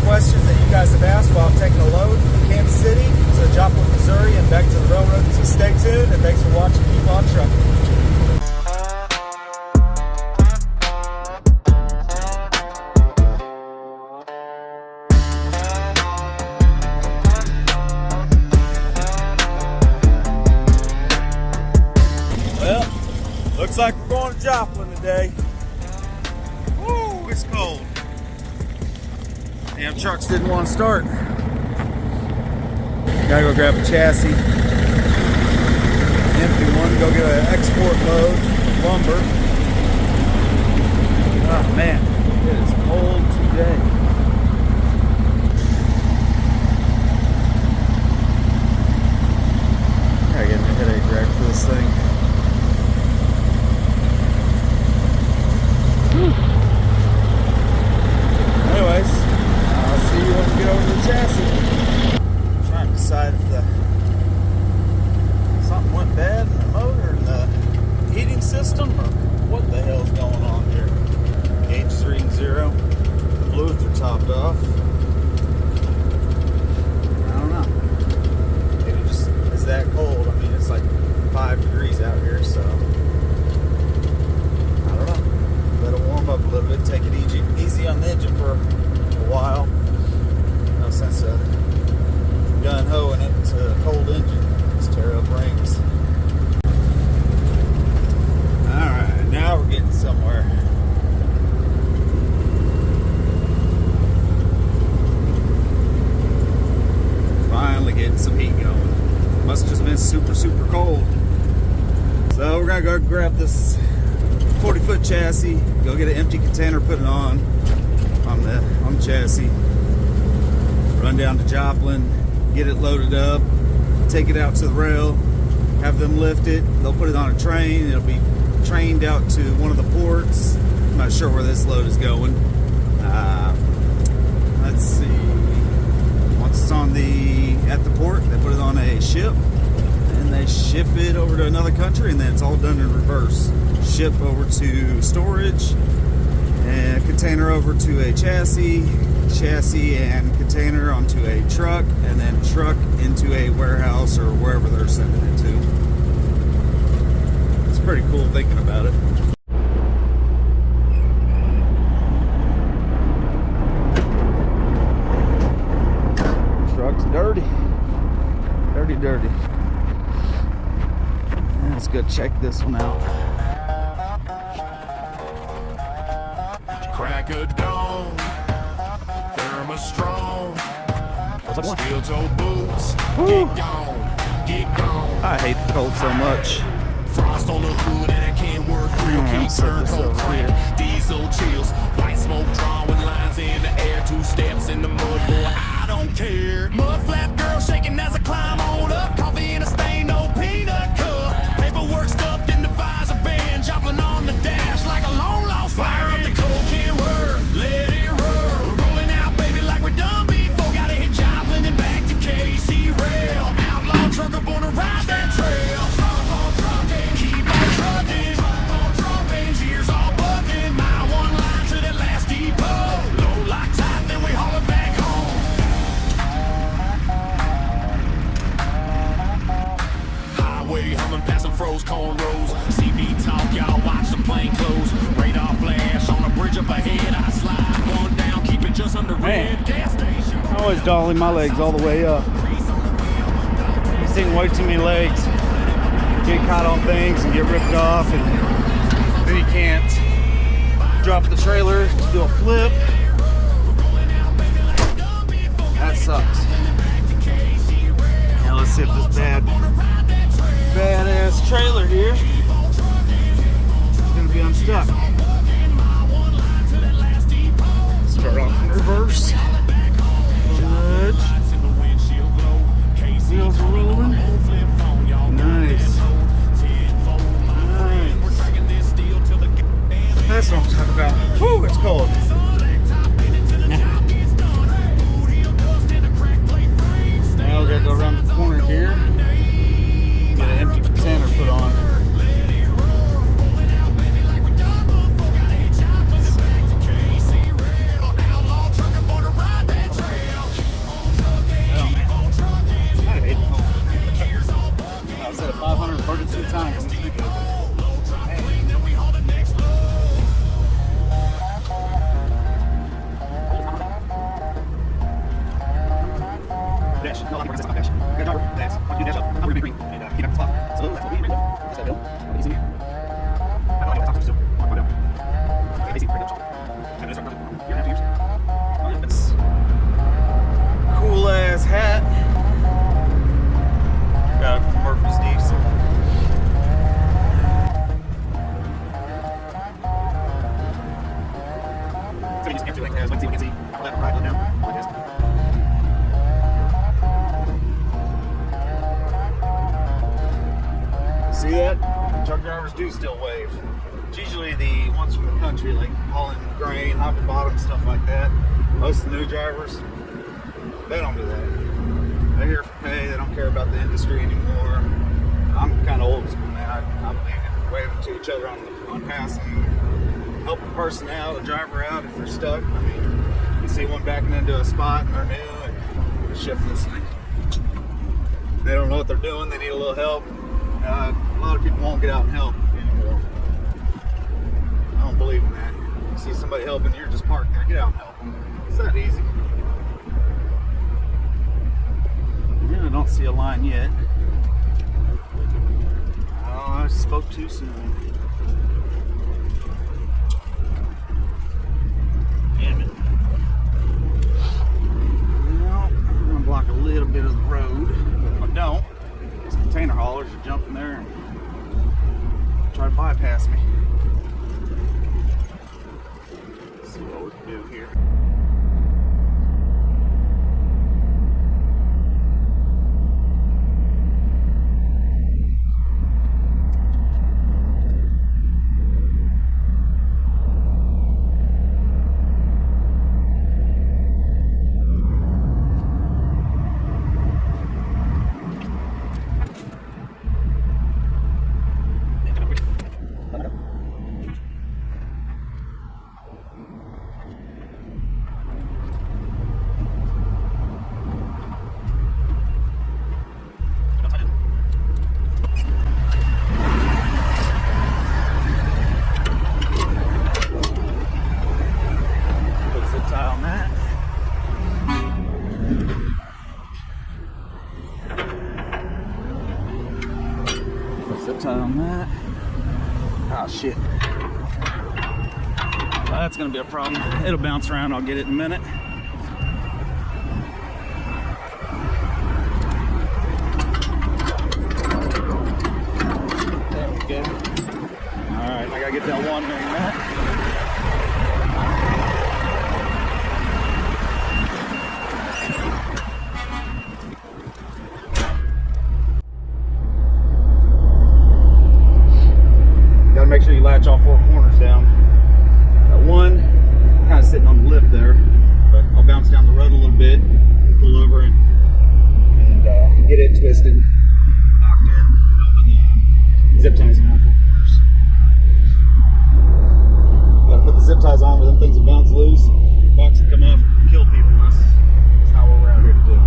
questions that you guys have asked while I'm taking a load from Kansas City to Joplin, Missouri, and back to the railroad. So stay tuned, and thanks for watching. Keep on trucking. Looks like we're going to Joplin today. Woo, it's cold. Damn trucks didn't want to start. Gotta go grab a chassis. Empty one, go get an export load, lumber. Oh man, it is cold today. Gotta get a headache rack for this thing. Anyways, I'll see you when we get over to the chassis. I'm trying to decide if something went bad in the motor and the heating system, or what the hell's going on here. Gauge is reading 0. Fluids are topped off. I don't know. Maybe it just is that cold. I mean, it's like 5 degrees out here, so I don't know. Let it warm up a little bit, take it easy on the engine for a while. No sense of gun-hoing it to a cold engine. Just tear up rings. Alright, now we're getting somewhere. Finally getting some heat going. Must have just been super cold. So we're gonna go grab this 40-foot chassis, go get an empty container, put it on the chassis, run down to Joplin, get it loaded up, take it out to the rail, have them lift it. They'll put it on a train. It'll be trained out to one of the ports. I'm not sure where this load is going. Let's see. Once it's at the port, they put it on a ship and they ship it over to another country, and then it's all done in reverse. Ship over to storage, and container over to a chassis and container onto a truck, and then truck into a warehouse or wherever they're sending it to. It's pretty cool thinking about it. Truck's dirty. Dirty. Let's go check this one out. Crack of dawn, thermos strong, steel toe boots, get gone. I hate the cold so much. Frost on the hood and a Kenworth grill, keep turn crank, diesel chills, white smoke drawing lines in the air, 2 steps in the mud, boy, I don't care. Mud flap girl shaking as I climb on up, coffee in a stain, no peanut cup, paperwork stuffed in the visor band, Joplin on the dash like a long lost fire up the cold Kenworth, let it roll. We're rolling out, baby, like we're done before. Gotta hit Joplin and back to KC rail. Outlaw trucker born to ride that trail. Keep on trucking, gears all bucking. My one line to that last depot. Load lock tight, then we haul it back home. Highway humming past some froze cornrows. CB talk, y'all watch the plane close. Radar flash on a bridge up ahead. I slide one down, keep it just under red. Gas station. I'm always dolling my legs all the way up. I've seen way too many legs get caught on things and get ripped off, and then you can't drop the trailer to do a flip. That sucks. Now let's see if this badass trailer here is gonna be unstuck. Start off in reverse. Nudge. Wheels are rolling. Nice. That's what I'm talking about. Whew, it's cold. Now we gotta go around the corner here. Get an empty container put on. do still wave. It's usually the ones from the country, like hauling grain, hopper bottom, stuff like that. Most of the new drivers, they don't do that. They're here for pay. They don't care about the industry anymore. I'm kind of old school, man. I believe in waving to each other on passing, helping a person out, a driver out if they're stuck. I mean, you see one backing into a spot and they're new and shift this thing. They don't know what they're doing. They need a little help. A lot of people won't get out and help anymore. I don't believe in that. You see somebody helping, you're just parked there. Get out and help them. It's that easy. Yeah, I don't see a line yet. Oh, I spoke too soon. Damn it. Well, I'm gonna block a little bit of the road. But if I don't, these container haulers are jumping there and try to bypass me. Let's see what we can do here. On that. Oh shit. Well, that's gonna be a problem. It'll bounce around. I'll get it in a minute. There we go. Alright, I gotta get that one there in a minute. Make sure you latch all four corners down. That one kind of sitting on the lip there, but I'll bounce down the road a little bit, pull over and get it twisted, locked in, and I'll put the zip ties on all four corners. Gotta put the zip ties on, or them things will bounce loose, box will come off, kill people. That's not what we're out here to do.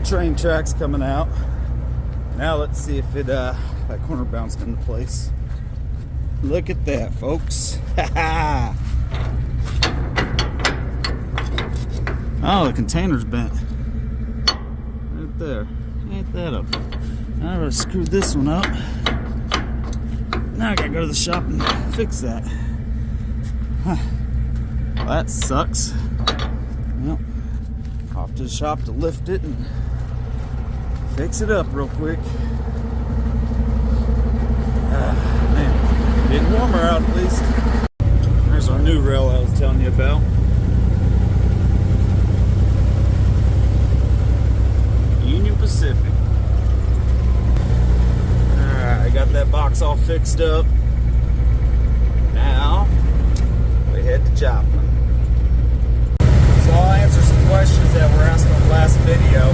Train tracks coming out. Now let's see if it that corner bounced into place. Look at that, folks. Oh, the container's bent right there. Ain't that up? I already screwed this one up. Now I gotta go to the shop and fix that. Well, that sucks. Well, off to the shop to lift it and fix it up real quick. Man, getting warmer out at least. There's our new rail I was telling you about. Union Pacific. Alright, I got that box all fixed up. Now, we head to Joplin. So I'll answer some questions that were asked on the last video.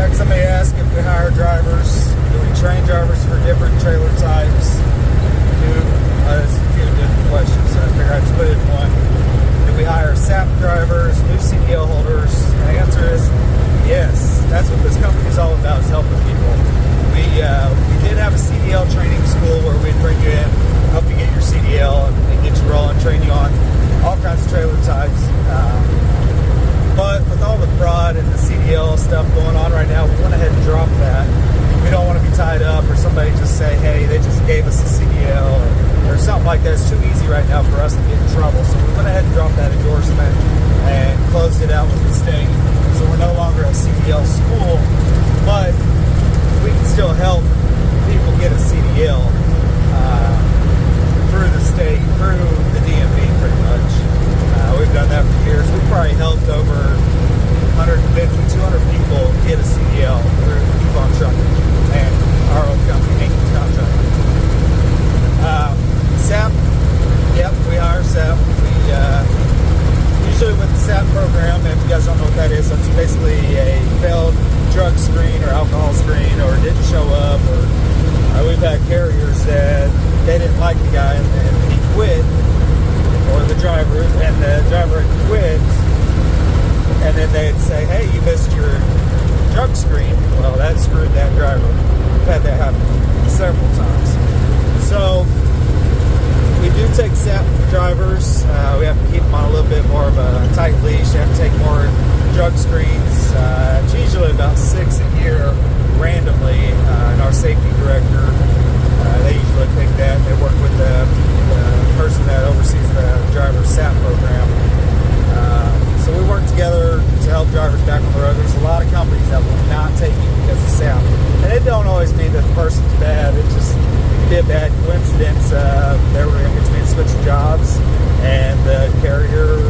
Had somebody ask if we hire drivers, do we train drivers for different trailer types? There's a few different questions, so I figured I'd just put it in one. Do we hire SAP drivers, new CDL holders? And the answer is yes. That's what this company is all about, is helping people. We did have a CDL training school where we'd bring you in, help you get your CDL and get you rolling, train you on all kinds of trailer types. But with all the fraud and the CDL stuff going on right now, we went ahead and dropped that. We don't want to be tied up or somebody just say, hey, they just gave us a CDL or something something like that is too easy right now for us to get in trouble. So we went ahead and dropped that endorsement and closed it out with the state. So we're no longer a CDL school, but we can still help people get a CDL through the state, through the DMV pretty much. We've done that for years. We've probably helped over 150, 200 people get a CDL through Keep-On Trucking and our own company, Hankins Contracting. SAP, yep, we hire SAP. We usually with the SAP program, if you guys don't know what that is, that's basically a failed drug screen or alcohol screen, or didn't show up, or we've had carriers that they didn't like the guy and he quit, or the driver, and the driver had quit, and then they'd say, hey, you missed your drug screen. Well, that screwed that driver. We've had that happen several times. So we do take SAP drivers. We have to keep them on a little bit more of a tight leash. You have to take more drug screens. It's usually about 6 a year randomly. And our safety director, they usually pick that. They work with the person that oversees the driver's SAP program. So we work together to help drivers back on the road. There's a lot of companies that will not take you because of SAP. And it don't always mean that the person's bad. It just be a bad coincidence. They were in between switching jobs, and the carrier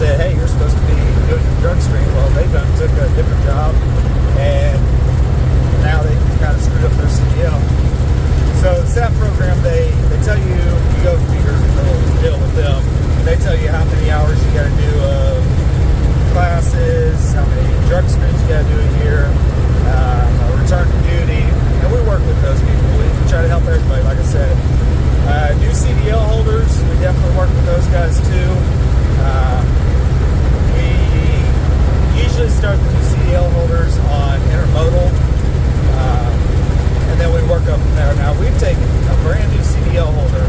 said, hey, you're supposed to be doing your drug screen. Well, they took a different job, and now they kind of screwed up their CDL. So the SAP program, they tell you, you go through your little deal with them, and they tell you how many hours you got to do of classes, how many drug screens you got to do a year, return to duty, and we work with those people. We try to help everybody, like I said. New CDL holders, we definitely work with those guys too. We usually start the new CDL holders on intermodal, and then we work up from there. Now, we've taken a brand new CDL holder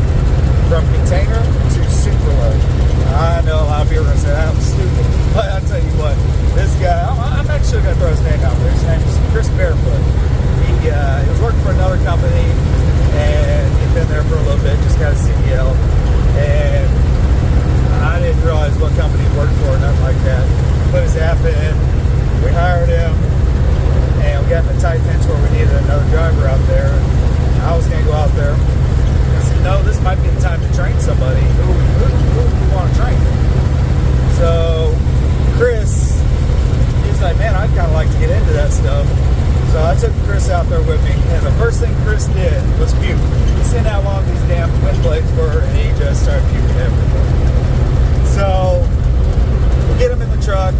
from container to superload. I know a lot of people are going to say I'm stupid, but I'll tell you what, this guy, I'm actually going to throw his name out there. His name's Chris Barefoot. He was working for another company, and he'd been there for a little bit, just got a CDL, and I didn't realize what company he worked for or nothing like that. But it's happened. We hired him, and we got in a tight pinch where we needed another driver out there. I was going to go out there. I said, no, this might be the time to train somebody. Who do we want to train? So Chris, he's like, man, I'd kind of like to get into that stuff. So I took Chris out there with me, and the first thing Chris did was puke. He seen how long these damn wind blades were, and he just started puking everywhere. So we get him in the truck,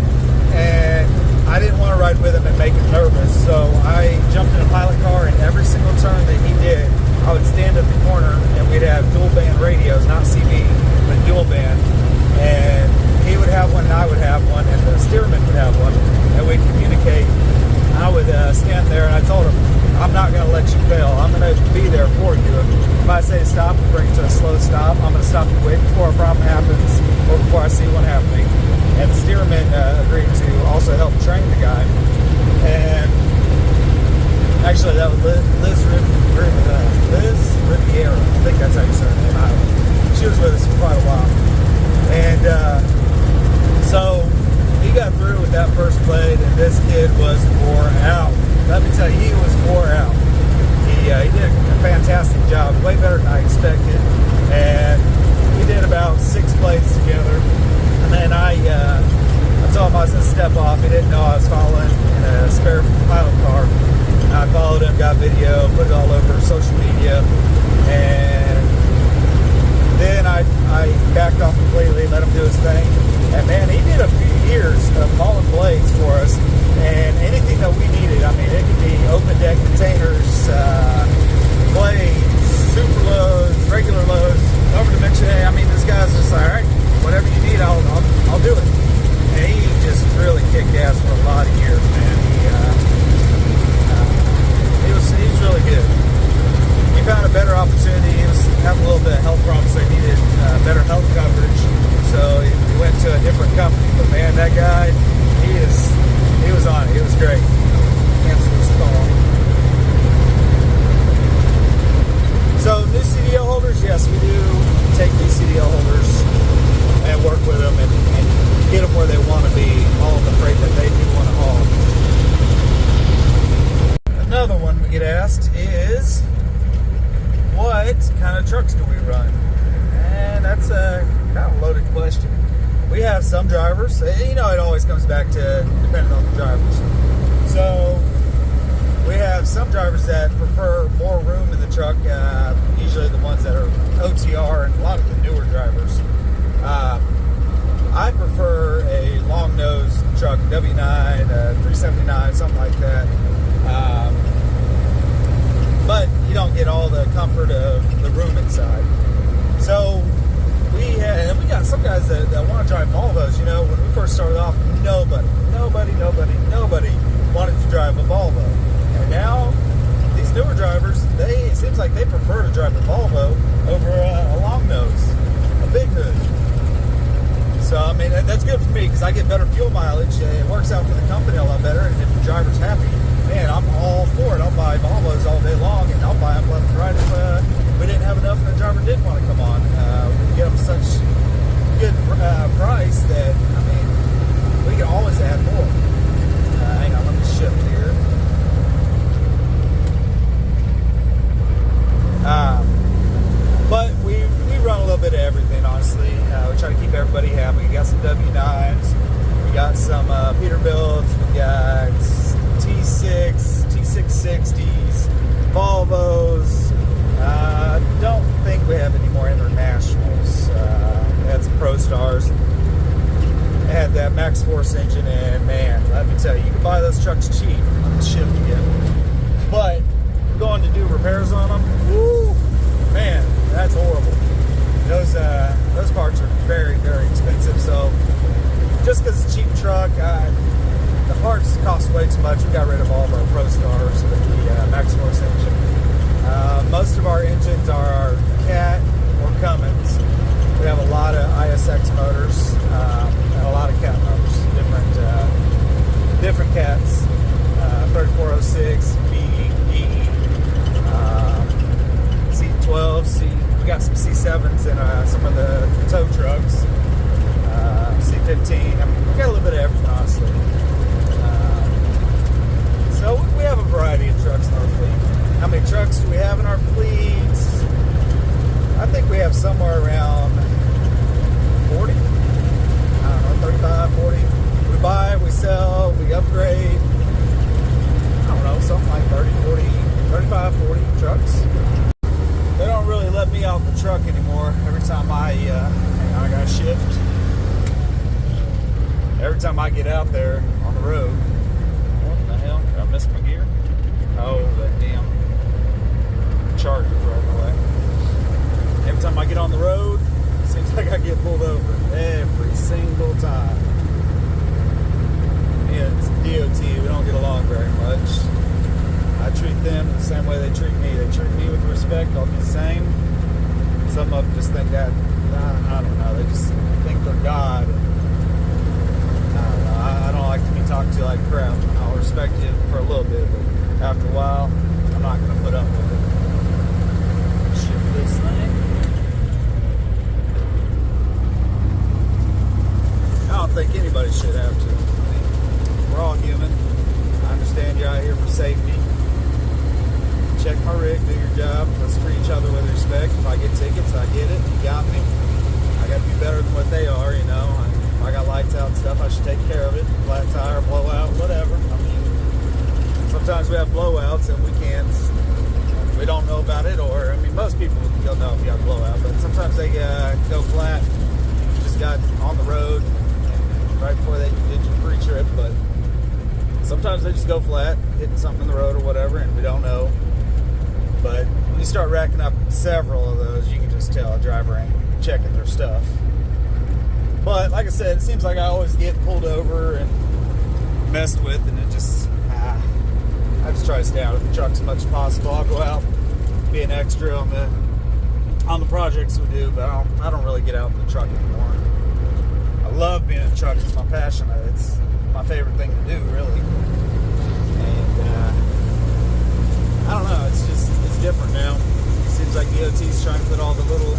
and I didn't want to ride with him and make him nervous, so I jumped in a pilot car, and every single turn that he did, I would stand at the corner, and we'd have dual band radios, not CB, but dual band, and he would have one, and I would have one, and the steerman would have one, and we'd communicate. I would stand there, and I told him, I'm not going to let you fail. I'm going to be there for you. If I say stop, bring it to a slow stop. I'm going to stop you way before a problem happens or before I see one happening. And the steerman agreed to also help train the guy. And actually, that was Liz Riviera. I think that's how you say her name. She was with us for quite a while. And so he got through with that first blade, and this kid was wore out. Let me tell you, he was wore out. He did a fantastic job, way better than I expected. And we did about 6 blades together. And then I told him I was going to step off. He didn't know I was following in a spare pilot car. And I followed him, got video, put it all over social media. And then I backed off completely, let him do his thing. And man, he did a few years of hauling blades for us, and anything that we needed. I mean, it could be open deck containers, blades, super loads, regular loads, over dimension. I mean, this guy's just like, all right, whatever you need, I'll do it. And he just really kicked ass for a lot of years, man. He was really good. He found a better opportunity. He was we run? And that's a kind of loaded question. We have some drivers, it always comes back to depending on the drivers. So we have some drivers that prefer more room in the truck, usually the ones that are OTR and a lot of the newer drivers. I prefer a long nose truck, W9, 379, something like that. But you don't get all the comfort of the room inside. So we got some guys that want to drive Volvos. When we first started off, nobody wanted to drive a Volvo. And now these newer drivers, it seems like they prefer to drive a Volvo over a long nose, a big hood. So, I mean, that's good for me because I get better fuel mileage. It works out for the company a lot better. And if the driver's happy, man, I'm all for it. I'll buy Volvos all day long, and I'll buy them left and right if we didn't have enough and the driver didn't want to come on. We get them such good price that, I mean, we can always add more. Hang on, let me shift here. But we run a little bit of everything, honestly. We try to keep everybody happy. We got some W9s, we got some Peterbilts, we got T6, T660s, Volvos. Don't think we have any more internationals. We had some Pro Stars. They had that Max Force engine, and man, let me tell you, you can buy those trucks cheap. On the shift again. But going to do repairs on them, woo, man, that's horrible. Those parts are very, very expensive. So just because it's a cheap truck, the parts cost way too much. We got rid of all of our Pro Stars with the Max Force engine. Most of our engines are Cat or Cummins. We have a lot of ISX motors and a lot of Cat motors, different Cats, 3406, B, E, C12, we got some C7s in some of the tow trucks, C15. I mean, we got a little bit of everything, honestly. So we have a variety of trucks in our fleet. How many trucks do we have in our fleet? I think we have somewhere around 40. I don't know, 35, 40. We buy, we sell, we upgrade. I don't know, something like 30, 40, 35, 40 trucks. They don't really let me out the truck anymore. Every time I got a shift. Every time I get out there on the road. What the hell? Did I miss my gear? Oh, that damn charger drove away. Every time I get on the road, it seems like I get pulled over. Every single time. Yeah, it's DOT. We don't get along very much. I treat them the same way they treat me. They treat me with respect. I'll do the same. Some of them just think that, I don't know, they just think they're God. And, I don't know. I don't like to be talked to like crap. I'll respect you for a little bit, but after a while, I'm not going to put up with it. Shift this thing. I don't think anybody should have to. I mean, we're all human. I understand you're out here for safety. Check my rig, do your job. Let's treat each other with respect. If I get tickets, I get it. You got me. I got to be better than what they are, you know. If I got lights out and stuff, I should take care of it. Flat tire, blowout, whatever. I mean, sometimes we have blowouts and we don't know about it, or, I mean, most people don't know if you have a blowout, but sometimes they go flat. You just got on the road right before they did your pre-trip, but sometimes they just go flat, hitting something in the road or whatever, and we don't know. But when you start racking up several of those, you can just tell a driver ain't checking their stuff. But like I said, it seems like I always get pulled over and messed with, and it just, I just try to stay out of the truck as much as possible. I'll go out, be an extra on the projects we do, but I don't really get out in the truck anymore. I love being in the truck. It's my passion. It's my favorite thing to do, really. And I don't know. It's different now. It seems like DOT's trying to put all the little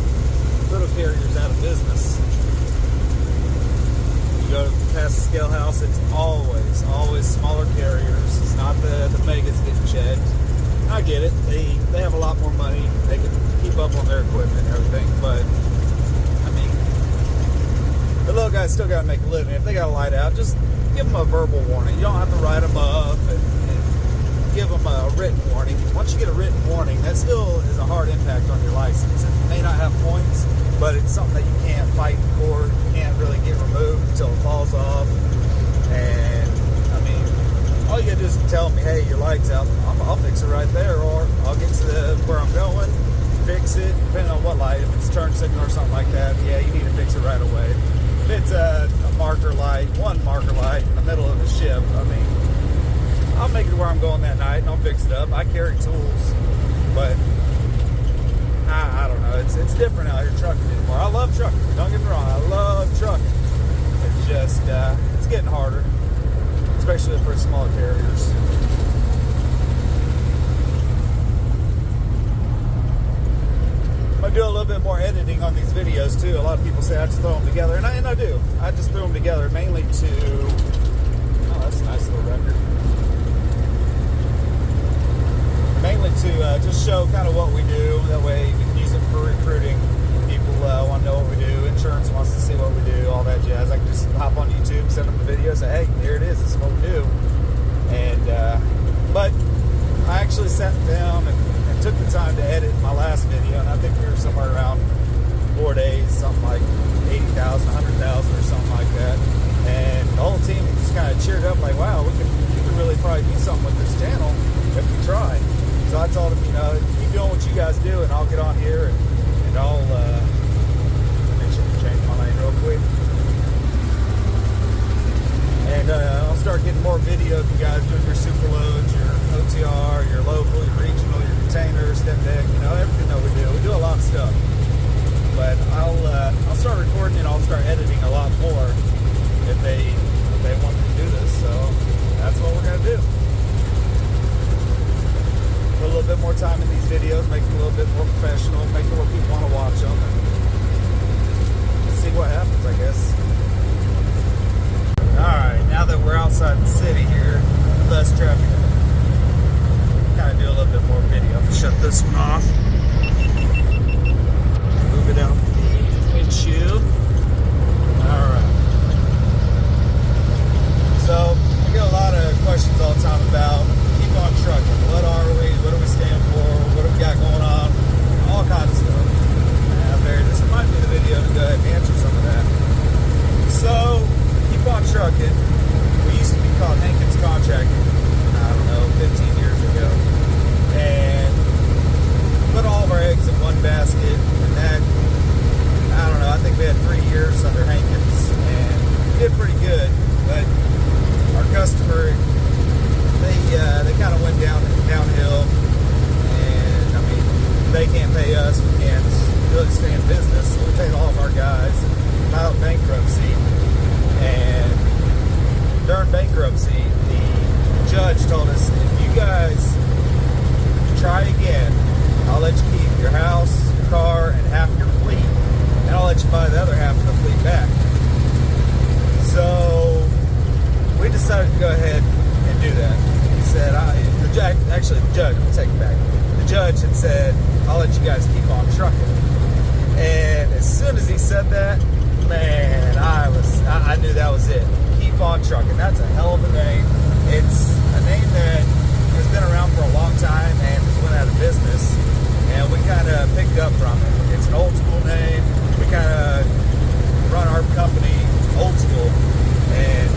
carriers out of business. You go past the scale house, it's always smaller carriers. It's not the megas getting checked. I get it. They have a lot more money. They can keep up on their equipment and everything. But I mean, the little guys still got to make a living. If they got a light out, just give them a verbal warning. You don't have to write them up and give them a written warning. Once you get a written warning, that still is a hard impact on your license. It may not have points, but it's something that you can't fight in court. You can't really get removed until it falls off. And I mean, all you gotta do is tell me, hey, your light's out. I'll fix it right there, or I'll get to where I'm going, fix it, depending on what light. If it's turn signal or something like that, yeah, you need to fix it right away. If it's a marker light, one marker light in the middle of the ship, I mean, I'll make it to where I'm going that night and I'll fix it up. I carry tools, but I don't know. It's different out here trucking anymore. I love trucking. Don't get me wrong. I love trucking. It's just it's getting harder, especially for smaller carriers. I do a little bit more editing on these videos too. A lot of people say I just throw them together, and I do. I just throw them together mainly to. Oh, that's a nice little record. Mainly to just show kind of what we do. That way we can use it for recruiting. People want to know what we do. Insurance wants to see what we do. All that jazz. I can just hop on YouTube, send them the video, say, hey, here it is. This is what we do. And but I actually sat down and took the time to edit my last video, and I think we were somewhere around 4 days, something like 80,000, 100,000 or something like that. And the whole team just kind of cheered up, like, wow, we could really probably do something with this channel if we try. So I told them, you know, keep doing what you guys do, and I'll get on here and I'll make sure to change my lane real quick. And I'll start getting more video of you guys doing your super loads, your OTR, your local, your regional, your container, step deck, you know, everything that we do. We do a lot of stuff. But I'll start recording and I'll start editing a lot more if they want me to do this. So that's what we're gonna do. Put a little bit more time in these videos, make them a little bit more professional, make it where people want to watch them, and see what happens, I guess. Alright, now that we're outside the city here, less traffic, kind of do a little bit more video. Shut this one off. Move it out the windshield. Alright. So, I get a lot of questions all the time about keep on trucking. What are we? What do we stand for? What do we got going on? All kinds of stuff. This might be the video to go ahead and answer some of that. So, keep on trucking. We used to be called Hankins Contracting, I don't know, 15 years ago. And put all of our eggs in one basket. And that, I don't know, I think we had 3 years under Hankins. And we did pretty good. But our customer, they kind of went downhill. And, I mean, they can't pay us. We can't really stay in business. So we paid all of our guys and filed bankruptcy. And during bankruptcy, the judge told us, if you guys try again, I'll let you keep your house, your car, and half your fleet, and I'll let you buy the other half of the fleet back. So we decided to go ahead and do that. He said, the judge, I'll take it back. The judge had said, I'll let you guys keep on trucking. And as soon as he said that, man, I knew that was it. Keep on trucking. That's a hell of a name. It's a name that has been around for a long time and has went out of business. And we kind of picked up from it. It's an old school name. We kind of run our company old school. And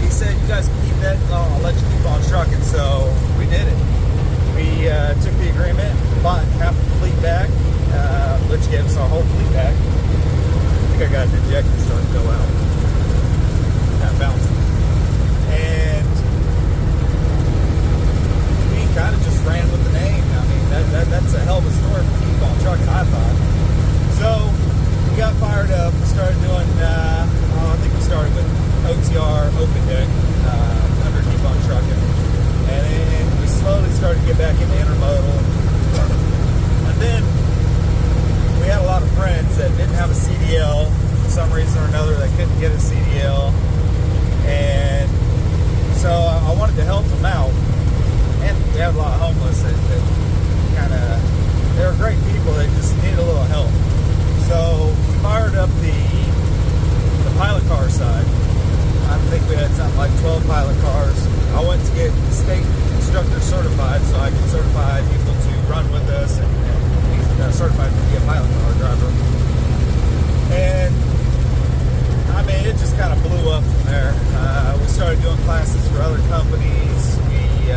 he said, you guys can keep that. I'll let you keep on trucking. So we did it. We took the agreement, bought half the fleet back, which gave us our whole fleet back. I think I got an injector starting to go out. Kind of bouncing. And we kind of just ran with the name. I mean, that's a hell of a story for Keep On Trucking, I thought. So we got fired up. We started doing, I think we started with OTR, Open Deck, under Keep On Trucking. And then we slowly started to get back into intermodal. And then we had a lot of friends that didn't have a CDL for some reason or another. They couldn't get certified to be a pilot car driver. And I mean, it just kind of blew up from there. We started doing classes for other companies. We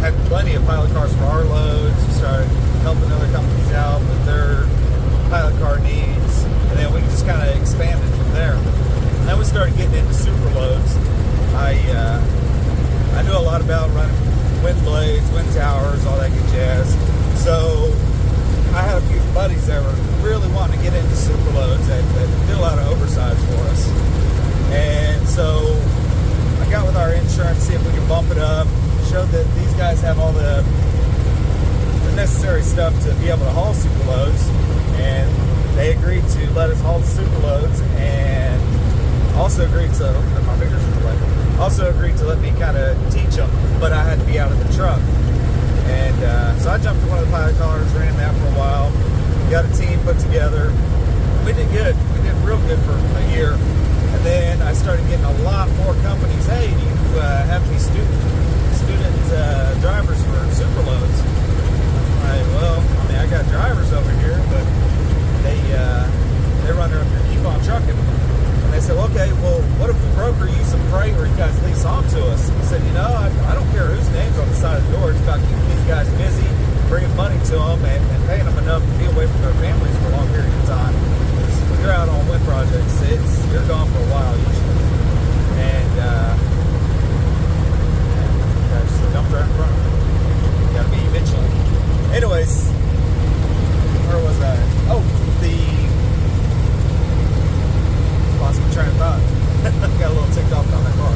had plenty of pilot cars for our loads. We started helping other companies out with their pilot car needs. And then we just kind of expanded from there. And then we started getting into super loads. I knew a lot about running wind blades, wind towers, all that good jazz. So I had a few buddies that were really wanting to get into super loads that did a lot of oversize for us. And so I got with our insurance to see if we could bump it up. Showed that these guys have all the necessary stuff to be able to haul super loads. And they agreed to let us haul the super loads, and also agreed to, my fingers in the way, also agreed to let me kind of teach them, but I had to be out of the truck. And so I jumped in one of the pilot cars, ran that for a while, got a team put together. We did good. We did real good for a year. And then I started getting a lot more companies. Hey, do you have any student drivers for super loads? Right, well, I mean, I got drivers over here, but they run their keep on trucking. And they said, well, okay, well, what if we broker you some freight or you guys lease on to us? I said, I don't care whose name's on the side of the door. It's about keeping these guys busy, bringing money to them, and paying them enough to be away from their families for a long period of time. Because when you're out on wind projects, you're gone for a while usually. And I just dumped right in front of me. Got to be vigilant. Anyways, where was I? Oh, lost my train of thought. Got a little ticked off on that car.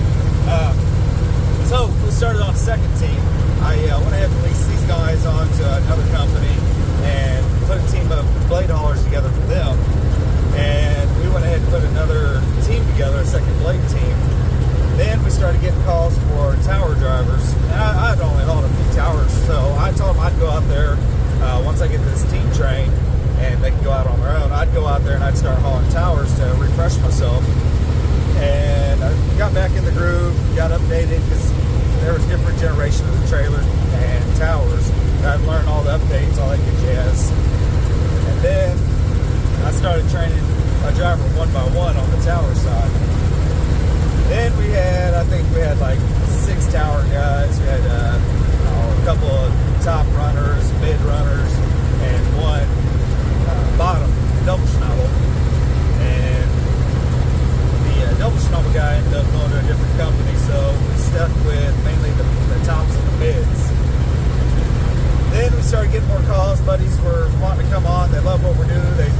So we started on the second team. I went ahead and leased these guys onto another company and put a team of blade haulers together for them. And we went ahead and put another team together, a second blade team. Then we started getting calls for tower drivers. And I'd only hauled a few towers, so I told them I'd go out there once I get this team trained and they can go out on their own. I'd go out there and I'd start hauling towers to refresh myself. And I got back in the groove, got updated because there was different generations of trailers and towers. I'd learn all the updates, all that good jazz. And then I started training a driver one by one on the tower side. Then I think we had like 6 tower guys. We had a couple of top runners, mid runners, and one bottom double schnabel. And the double schnabel guy ended up going to a different company, so we stuck with mainly the tops and the mids. Then we started getting more calls. Buddies were wanting to come on. They love what we're doing. They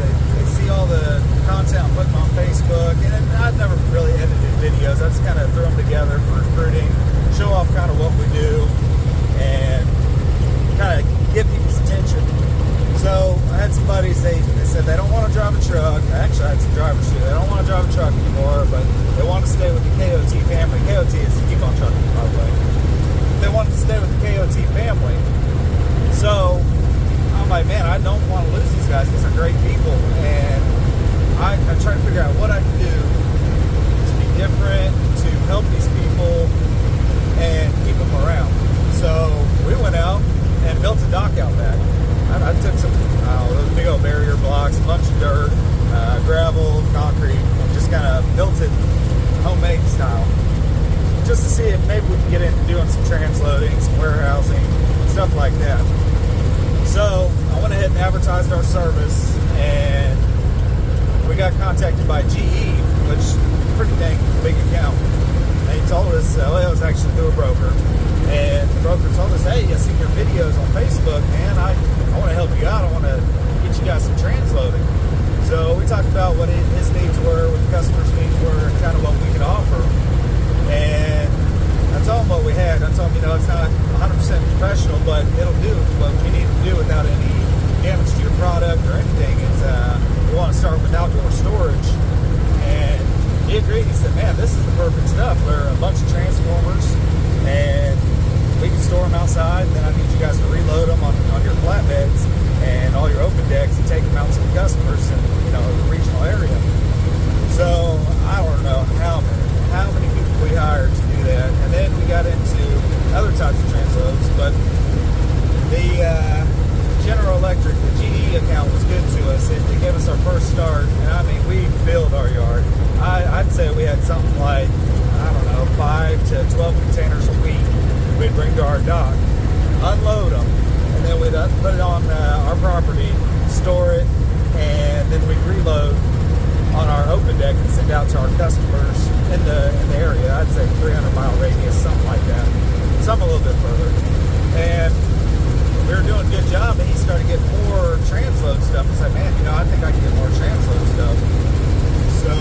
see all the content I'm putting on Facebook. And I've never really edited videos. I just kind of throw them together for recruiting, show off kind of what we do, and kind of get people's attention. So I had some buddies, they said they don't want to drive a truck. Actually, I had some drivers too. They don't want to drive a truck anymore, but they want to stay with the KOT family. KOT is keep on trucking, by the way. They wanted to stay with the KOT family. So I'm like, man, I don't want to lose these guys. These are great people. And I'm trying to figure out what I can do to be different, to help these people, and keep them around. So we went out and built a dock out back. I took some those big old barrier blocks, a bunch of dirt, gravel, concrete, and just kind of built it homemade style. Just to see if maybe we can get into doing some transloading, some warehousing, stuff like that. So I went ahead and advertised our service, and we got contacted by GE, which is a pretty dang big account. And he told us, well, it was actually through a broker. And the broker told us, hey, I see your videos on Facebook, man. I want to help you out. I want to get you guys some transloading. So we talked about what his needs were, what the customer's needs were, and kind of what we could offer. And I told him what we had. I told him, it's not 100% professional, but it'll do what we need to do without any damage to your product or anything. We want to start with outdoor storage. And he agreed. He said, man, this is the perfect stuff. We're a bunch of transformers, and we can store them outside. Then I need you guys to reload them on your flatbeds and all your open decks and take them out to the customers in the regional area. So I don't know how many people we hired to do that. And then we got into other types of transloads, but the General Electric, the us. It gave us our first start, and I mean, we filled our yard. I'd say we had something like, I don't know, 5 to 12 containers a week we'd bring to our dock, unload them, and then we'd put it on our property, store it, and then we'd reload on our open deck and send out to our customers in the area. I'd say 300-mile radius, something like that, some a little bit further. And we were doing a good job, and he started getting more transload stuff. He's like, man, I think I can get more transload stuff. So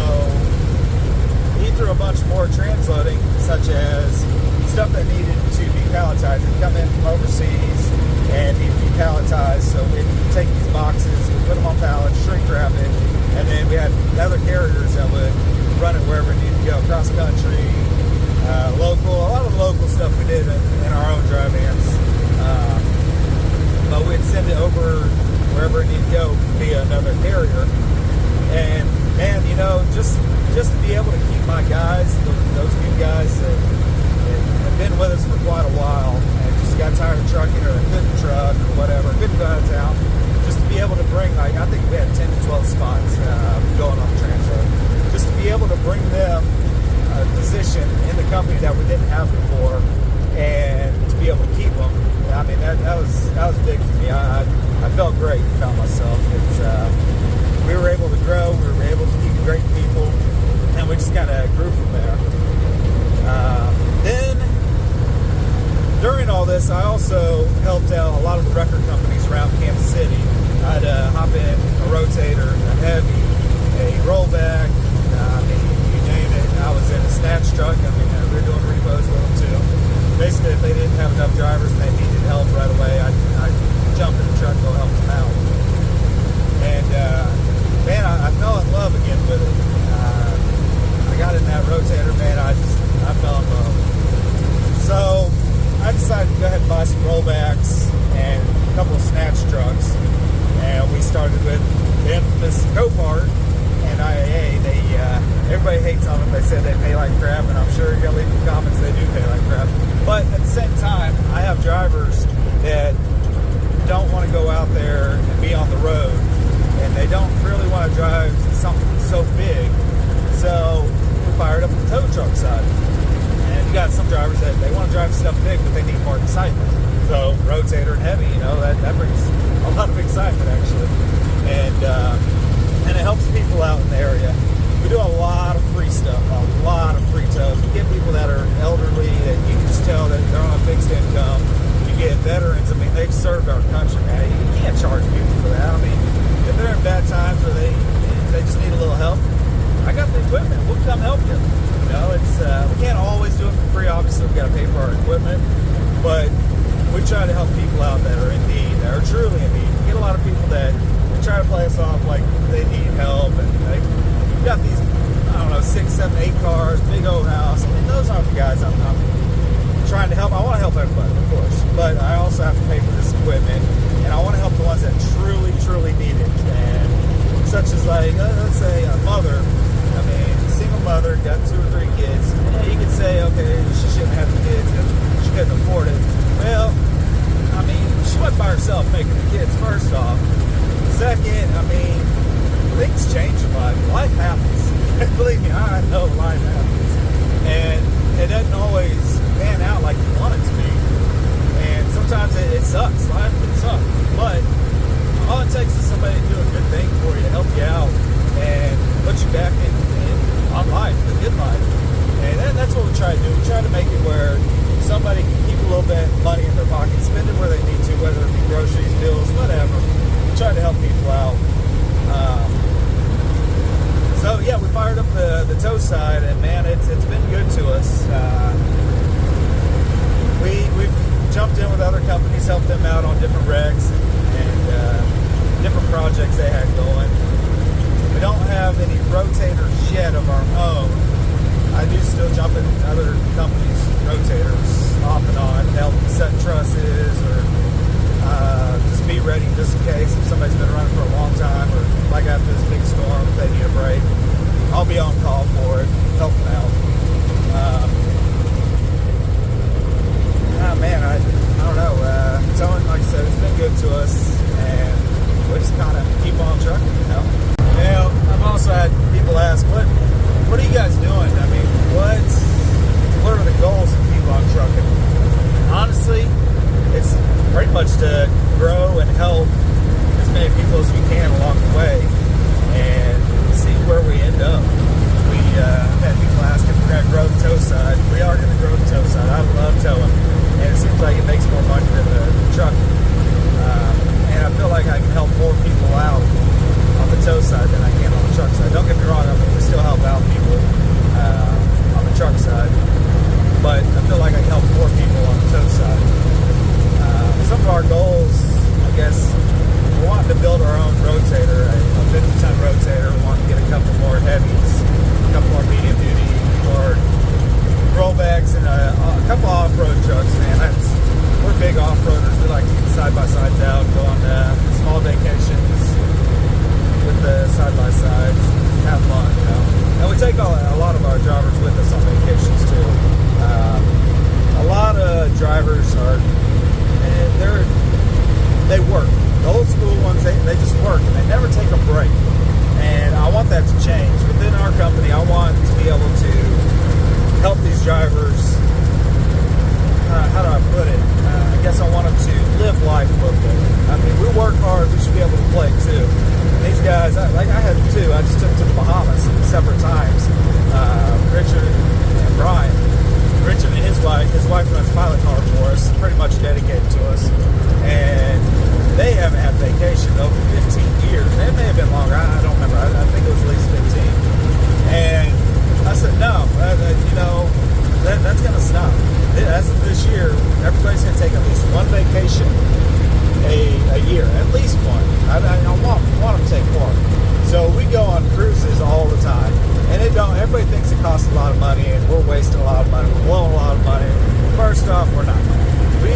he threw a bunch more transloading, such as stuff that needed to be palletized. It'd come in from overseas and need to be palletized. So we'd take these boxes, we'd put them on pallets, shrink wrap it, and then we had other carriers that would run it wherever it needed to go, cross country, local. A lot of the local stuff we did in our own dry vans. But we'd send it over wherever it needed to go via another carrier. And man, just to be able to keep my guys, those new guys that have been with us for quite a while and just got tired of trucking, or they couldn't truck or whatever, couldn't go out of town, just to be able to bring, like, I think we had 10 to 12 spots going on the transload. Just to be able to bring them a position in the company that we didn't have before, and to be able to keep them. I mean, that was big for me. I felt great about myself. We were able to grow, we were able to keep great people, and we just kind of grew from there. Then, during all this, I also helped out a lot of the record companies around Kansas City. I'd hop in a rotator, a heavy, a rollback, I mean, you name it. I was in a snatch truck. I mean, we were doing repos with them too. Basically, if they didn't have enough drivers and they needed help right away, I'd jump in the truck and go help them out. And man, I fell in love again with it. I got in that rotator, man. I fell in love. So I decided to go ahead and buy some rollbacks and a couple of snatch trucks, and we started with the infamous Copart and IAA. Everybody hates on them. They said they pay like crap, and I'm sure you're gonna leave in the comments they do pay like crap. But at the same time, I have drivers that don't want to go out there and be on the road, and they don't really want to drive something so big. So we fired up the tow truck side. And you got some drivers that they want to drive stuff big, but they need more excitement. So rotator and heavy, that brings a lot of excitement actually. And it helps people out in the area. We do a lot of free stuff, a lot of free tows. We get people that are elderly that you can just tell that they're on a fixed income. You get veterans. I mean, they've served our country, man. You can't charge people for that. I mean, if they're in bad times or they just need a little help, I got the equipment. We'll come help you. We can't always do it for free. Obviously, we got to pay for our equipment, but we try to help people out that are in need, that are truly in need. We get a lot of people that try to play us off like they need help, and we've got these, I don't know, 6, 7, 8 cars, big old house. I mean, those aren't the guys I'm trying to help. I want to help everybody, of course, but I also have to pay for this equipment, and I want to help the ones that truly, truly need it. And such as, like, let's say a mother. I mean, single mother, got 2 or 3 kids. Yeah, you could say, okay, she shouldn't have the kids because she couldn't afford it. Well, I mean, she wasn't by herself making the kids, first off. Second, I mean, things change in life. Life happens. Believe me, I know life happens. And it doesn't always pan out like you want it to be. And sometimes it sucks. Life can suck. But all it takes is somebody to do a good thing for you, to help you out, and put you back on life, the good life. And that's what we try to do. We try to make it where somebody can keep a little bit of money in their pocket, spend it where they need to, whether it be groceries, bills, whatever. We try to help people out. So yeah, we fired up the tow side, and man, it's been good to us. We've jumped in with other companies, helped them out on different wrecks and different projects they had going. We don't have any rotators yet of our own. I do still jump in other companies' rotators off and on, help set trusses, or just be ready just in case if somebody's been running for a long time, or like after this big storm, if they need a break. I'll be on call for it, help them out. Man, I don't know. Towing, like I said, it's been good to us, and we just kind of keep on trucking. guys, I had them too. I just took them to the Bahamas separate times. Richard and Brian. Richard and his wife runs pilot car for us, pretty much dedicated to us. And they haven't had vacation in over 15 years. It may have been longer, I don't remember. I think it was at least 15. And I said, no, that's going to stop. As of this year, everybody's going to take at least one vacation a year, at least one. I want them to take more. So we go on cruises all the time, and everybody thinks it costs a lot of money, and we're wasting a lot of money, we're blowing a lot of money. First off, we're not. We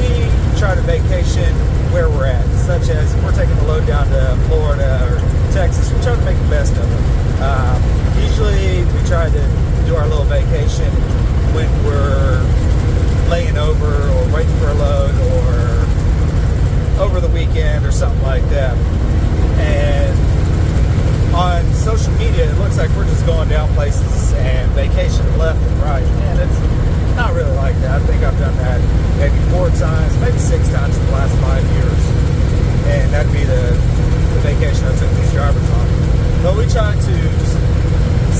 try to vacation where we're at, such as if we're taking the load down to Florida or Texas, we try to make the best of it. Usually we try to do our little vacation when we're laying over or waiting for a load or over the weekend or something like that. And on social media, it looks like we're just going down places and vacationing left and right. And it's not really like that. I think I've done that maybe 4 times, maybe 6 times in the last 5 years. And that'd be the vacation I took these drivers on. But we try to just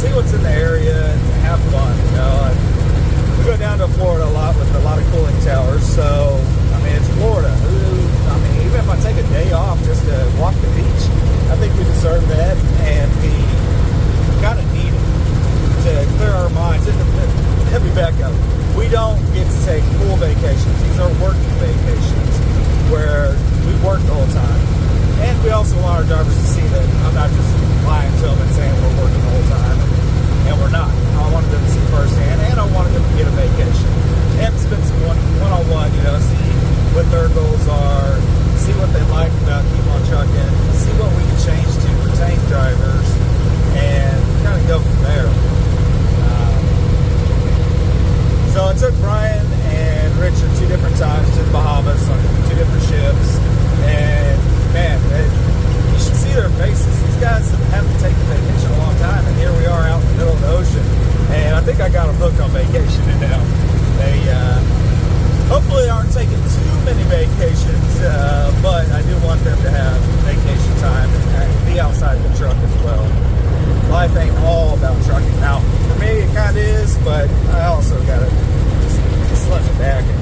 see what's in the area and have fun, we go down to Florida a lot with a lot of cooling towers, so, it's Florida. Even if I take a day off just to walk the beach, I think we deserve that, and we kind of need it to clear our minds. Let me back up. We don't get to take full vacations. These are working vacations where we work the whole time. And we also want our drivers to see that I'm not just lying to them and saying we're working the whole time, and we're not. I wanted them to see firsthand, and I wanted them to get a vacation and spend some one-on-one, see what their goals are, see what they like about Keep On Trucking, see what we can change to retain drivers, and kind of go from there. So I took Brian and Richard 2 different times to the Bahamas on 2 different ships, and man, you should see their faces. These guys haven't taken vacation a long time, and here we are out in the middle of the ocean, and I think I got them hooked on vacation now. They hopefully aren't taking too many vacations, but I do want them to have vacation time and be outside the truck as well. Life ain't all about trucking. Now, for me, it kind of is, but I also got to just slip it back and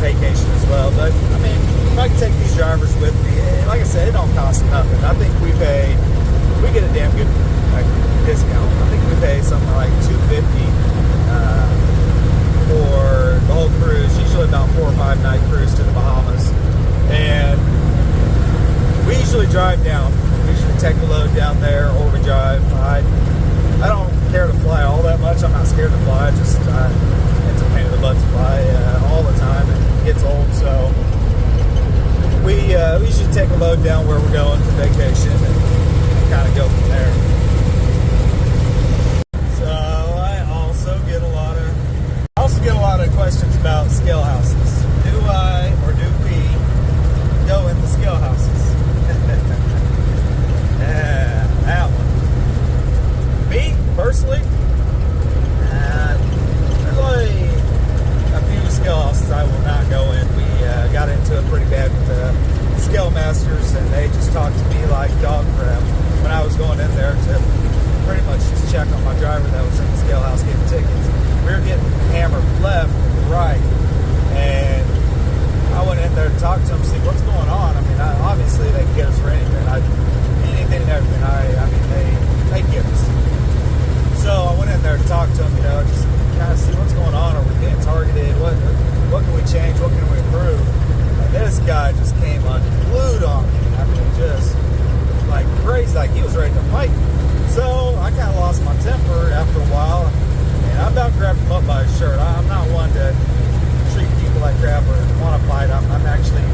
vacation as well. But, if I can take these drivers with me, like I said, it don't cost nothing. I think we get a damn good discount. I think we pay something like $250 for the whole cruise, usually about 4 or 5 night cruise to the Bahamas. And we usually drive down. We usually take the load down there, or we drive. I don't care to fly all that much. I'm not scared to fly. It's a pain in the butt to fly all the time, and it gets old. So we usually take a load down where we're going to vacation and kind of go from there. So I also get a lot of questions about scale houses. Do I or do we go in the scale houses? Yeah, that one. Me, personally, there's only a few scale houses I will not go in. We got into it pretty bad with the scale masters, and they just talked to me like dog crap when I was going in there to pretty much just check on my driver that was in the scale house getting tickets. We were getting hammered left and right, and I went in there to talk to them, see what's going on. Obviously they can get us for anything. Anything and everything. They get us. So I went in there to talk to them, just kind of see what's going on. Are we getting targeted? What can we change? What can we improve? And this guy just came unglued on me. Just like crazy, like he was ready to fight. So I kind of lost my temper after a while, and I about grabbed him up by his shirt. I'm not one to treat people like crap or want to fight. I'm actually a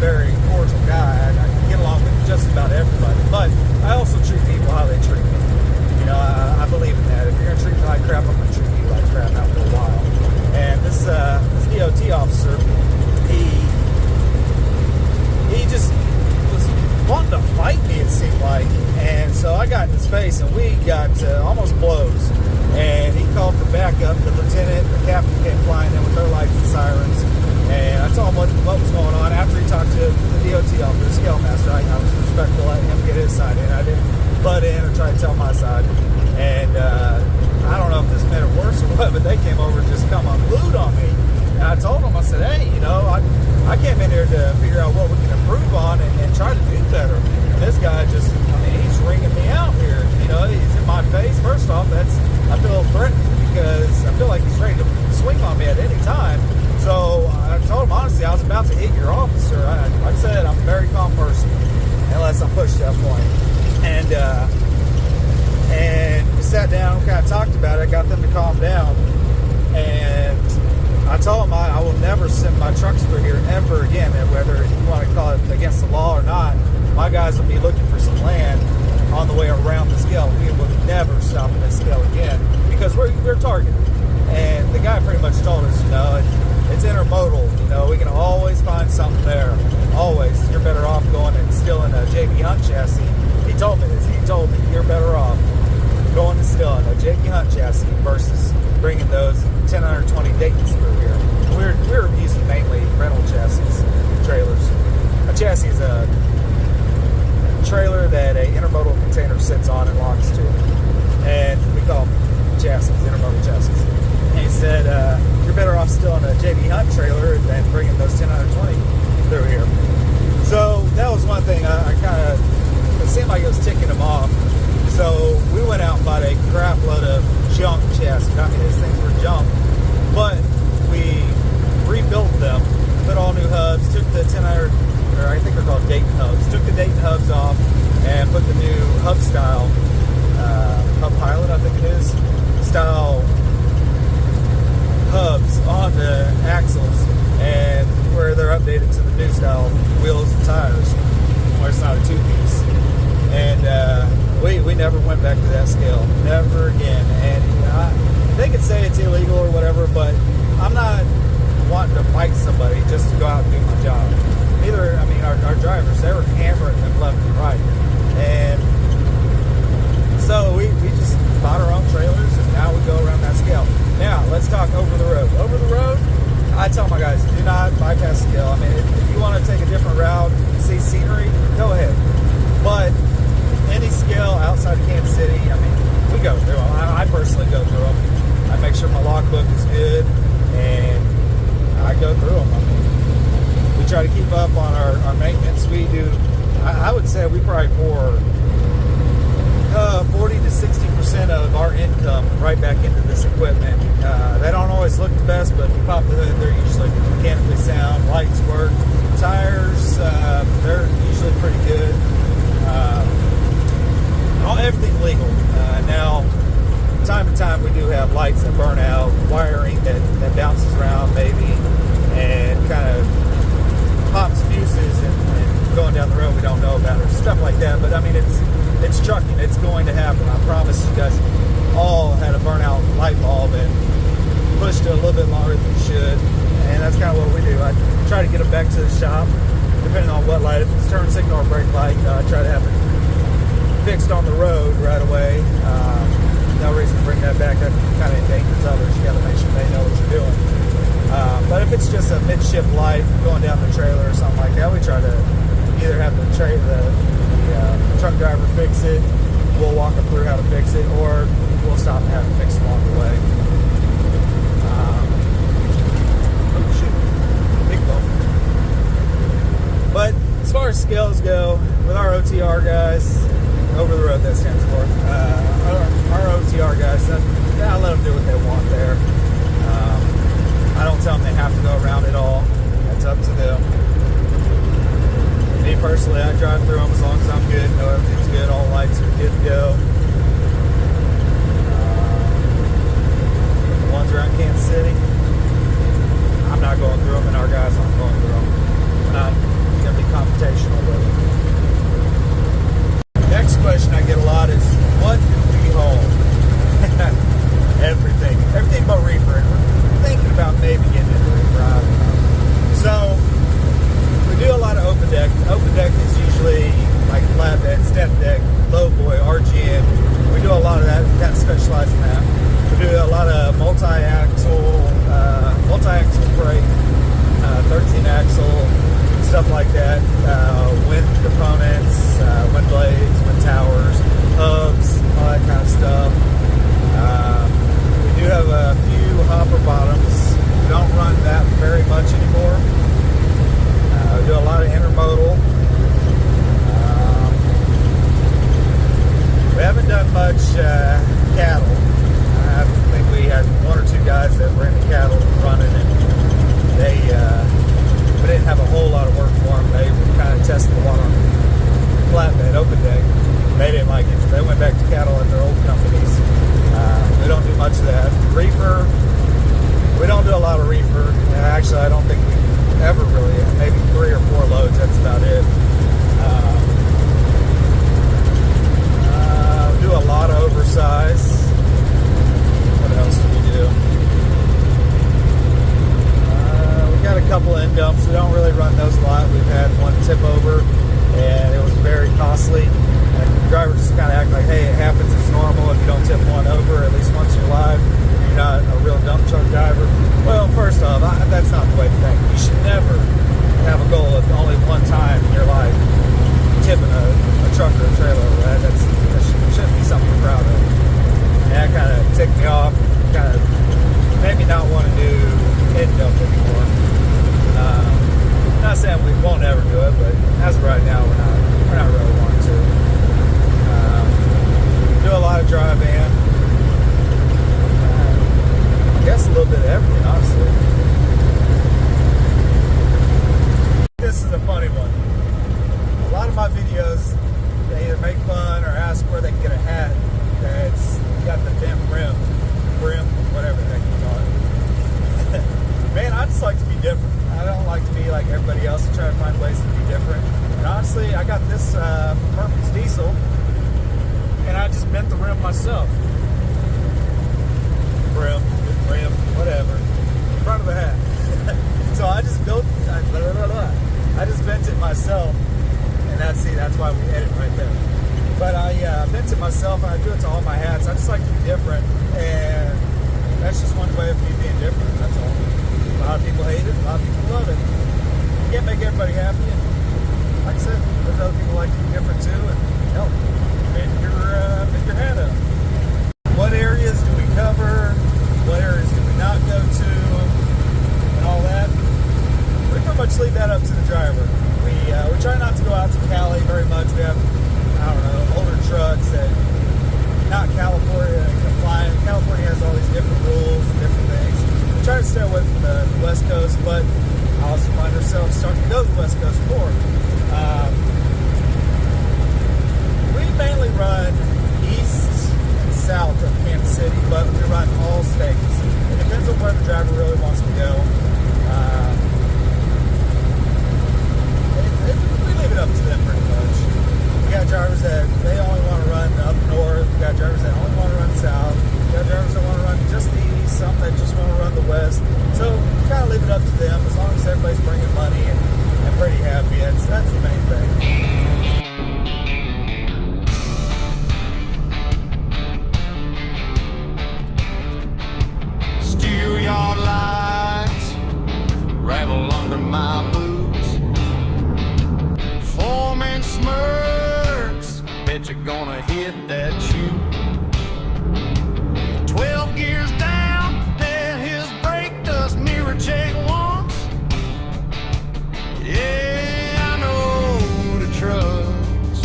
very cordial guy. I get along with just about everybody, but I also treat people how they treat me. I believe in that. If you're gonna treat me like crap, I'm gonna treat you like crap after a while. And this DOT officer, he just was wanting to fight me, it seemed like. And so I got in his face, and we got almost blows. And he called for backup. The lieutenant, the captain came flying in with their lights and sirens. And I told him what was going on. After he talked to the DOT officer, the scale master, I was respectful, letting him get his side in. I didn't butt in or try to tell my side. And I don't know if this made it worse or what, but they came over and just come unglued on me. And I told them, I said, hey, you know, I came in here to figure out what we can improve on and try to do better. And this guy just, I mean, he's ringing me out here. You know, he's in my face. First off, I feel threatened because I feel like he's ready to swing on me at any time. So I told him, honestly, I was about to hit your officer. Like I said, I'm a very calm person, unless I'm pushed to that point. And we sat down, we kind of talked about it. I got them to calm down. And I told them I will never send my trucks through here ever again. And whether you want to call it against the law or not, my guys will be looking for some land on the way around the scale. We will never stop at this scale again because we're targeted. And the guy pretty much told us, you know, it's intermodal. You know, we can always find something there. Always. You're better off going and stealing a JB Hunt chassis. He told me this. He told me you're better off going and stealing a JB Hunt chassis versus bringing those 1020 Daytons through here. We're using mainly rental chassis, trailers. A chassis is a trailer that a intermodal container sits on and locks to. And we call them chassis, intermodal chassis. And he said, you're better off stealing a JB Hunt trailer than bringing those 1020 through here. So that was one thing I kind of, it seemed like it was ticking them off. So we went out and bought a crap load of junk chassis. I mean, these things were junk. But we rebuilt them, put all new hubs, took the 1000, or I think they're called Dayton hubs, took the Dayton hubs off and put the new hub style, hub pilot, I think it is, style hubs on the axles, and where they're updated to the new style wheels and tires, where it's not a two-piece. And we never went back to that scale, never again. And they could say it's illegal or whatever, but I'm not wanting to fight somebody just to go out and do my job. Neither, I mean, our drivers, they were hammering them left and right. And so we just bought our own trailers, and now we go around that scale. Now, let's talk over the road. Over the road, I tell my guys, do not bypass scale. I mean, if you want to take a different route, see scenery, go ahead. But any scale outside of Kansas City, I mean, we go through them. I personally go through them. I make sure my logbook is good, and I go through them. I mean, we try to keep up on our maintenance. We do, I would say we probably pour 40 to 60% of our income right back into this equipment. They don't always look the best, but if you pop the hood, they're usually mechanically sound. Lights work. Tires, they're usually pretty good. Everything legal. Now, time to time, we do have lights that burn out, wiring that bounces around maybe, and kind of pops fuses and going down the road we don't know about, or stuff like that. But I mean, it's trucking. It's going to happen. I promise you guys all had a burnout light bulb and pushed it a little bit longer than you should. And that's kind of what we do. I try to get them back to the shop, depending on what light. If it's turn signal or brake light, I try to have it fixed on the road right away. No reason to bring that back. That kind of endangers others. You got to make sure they know what you're doing. But if it's just a midship light going down the trailer or something like that, we try to either have the truck driver fix it, we'll walk them through how to fix it, or we'll stop and have it fixed along the way. Oh shit, big bump. But as far as scales go, with our OTR guys, over the road that stands for, our OTR guys, I let them do what they want there. I don't tell them they have to go around it all. That's up to them. Me personally, I drive through them as long as I'm good, know everything's good, all lights are good to go. The ones around Kansas City, I'm not going through them, and our guys aren't going through them. And I'm going to be confrontational with them. Next question I get a lot is, what do we haul? Everything but reefer. We're thinking about maybe getting into reefer. I don't know. So we do a lot of open deck. Open deck is usually like flatbed, step deck, low boy, RGN. We do a lot of that. We kind of specialize in that. We do a lot of multi-axle freight. 13 axle, stuff like that. Wind components, wind blades, wind towers, hubs, all that kind of stuff. We do have a few hopper bottoms. We don't run that very much anymore. We do a lot of intermodal. We haven't done much cattle. I think we had one or two guys that were into cattle running, and we didn't have a whole lot of work for them. They were kind of testing the water on flatbed, open deck. They didn't like it. They went back to cattle at their old companies. We don't do much of that. Reefer, we don't do a lot of reefer. Actually, I don't think we've ever really, maybe 3 or 4 loads, that's about it. We do a lot of oversize. What else do we do? We got a couple end dumps. We don't really run those a lot. We've had one tip over, and it was very costly. And the driver just kind of act like, hey, it happens, it's normal. If you don't tip one over at least once in your life, you're not a real dump truck driver. Well, first off, that's not the way to think. You should never have a goal of only one time in your life tipping a truck or a trailer. That shouldn't be something we're proud of. And that kind of ticked me off, kind of made me not want to do end dump anymore. Not saying we won't ever do it, but as of right now, we're not really wanting to. Do a lot of dry van. I guess a little bit of everything, honestly. This is a funny one. A lot of my videos, they either make fun or ask where they can get a hat that's got the damn brim, whatever the heck you call it. Man, I just like to be different. I don't like to be like everybody else and try to find ways to be different. And honestly, I got this from Murphy's Diesel, and I just bent the rim myself. Brim, whatever. Front of the hat. So I just built, I just bent it myself, and that's why we edit right there. But I bent it myself, and I do it to all my hats. I just like to be different, and that's just one way of me being different. That's all. A lot of people hate it, a lot of people love it. You can't make everybody happy, and like I said, there's other people like to be different too, and hell, bend your hat up. What areas do we cover? What areas do we not go to? And all that. We pretty much leave that up to the driver. We try not to go out to Cali very much. We have, I don't know, older trucks that not California compliant. California has all these different rules and different things. We try to stay away from the West Coast, but I also find ourselves starting to go to the West Coast more. We mainly run east and south of Kansas City, but we run all states. It depends on where the driver really wants to go. We leave it up to them pretty much. We got drivers that they only want to run up north. We got drivers that only want to run south. We got drivers that want to run just the east. Some that just want to run the west. So we kind of leave it up to them as long as everybody's bringing money and pretty happy. That's the main thing. Steelyard lights ravel under my boots. Foreman smirks, bet you're gonna hit that chute. 12 gears down, then his brake does mirror check once. Yeah, I know the trucks.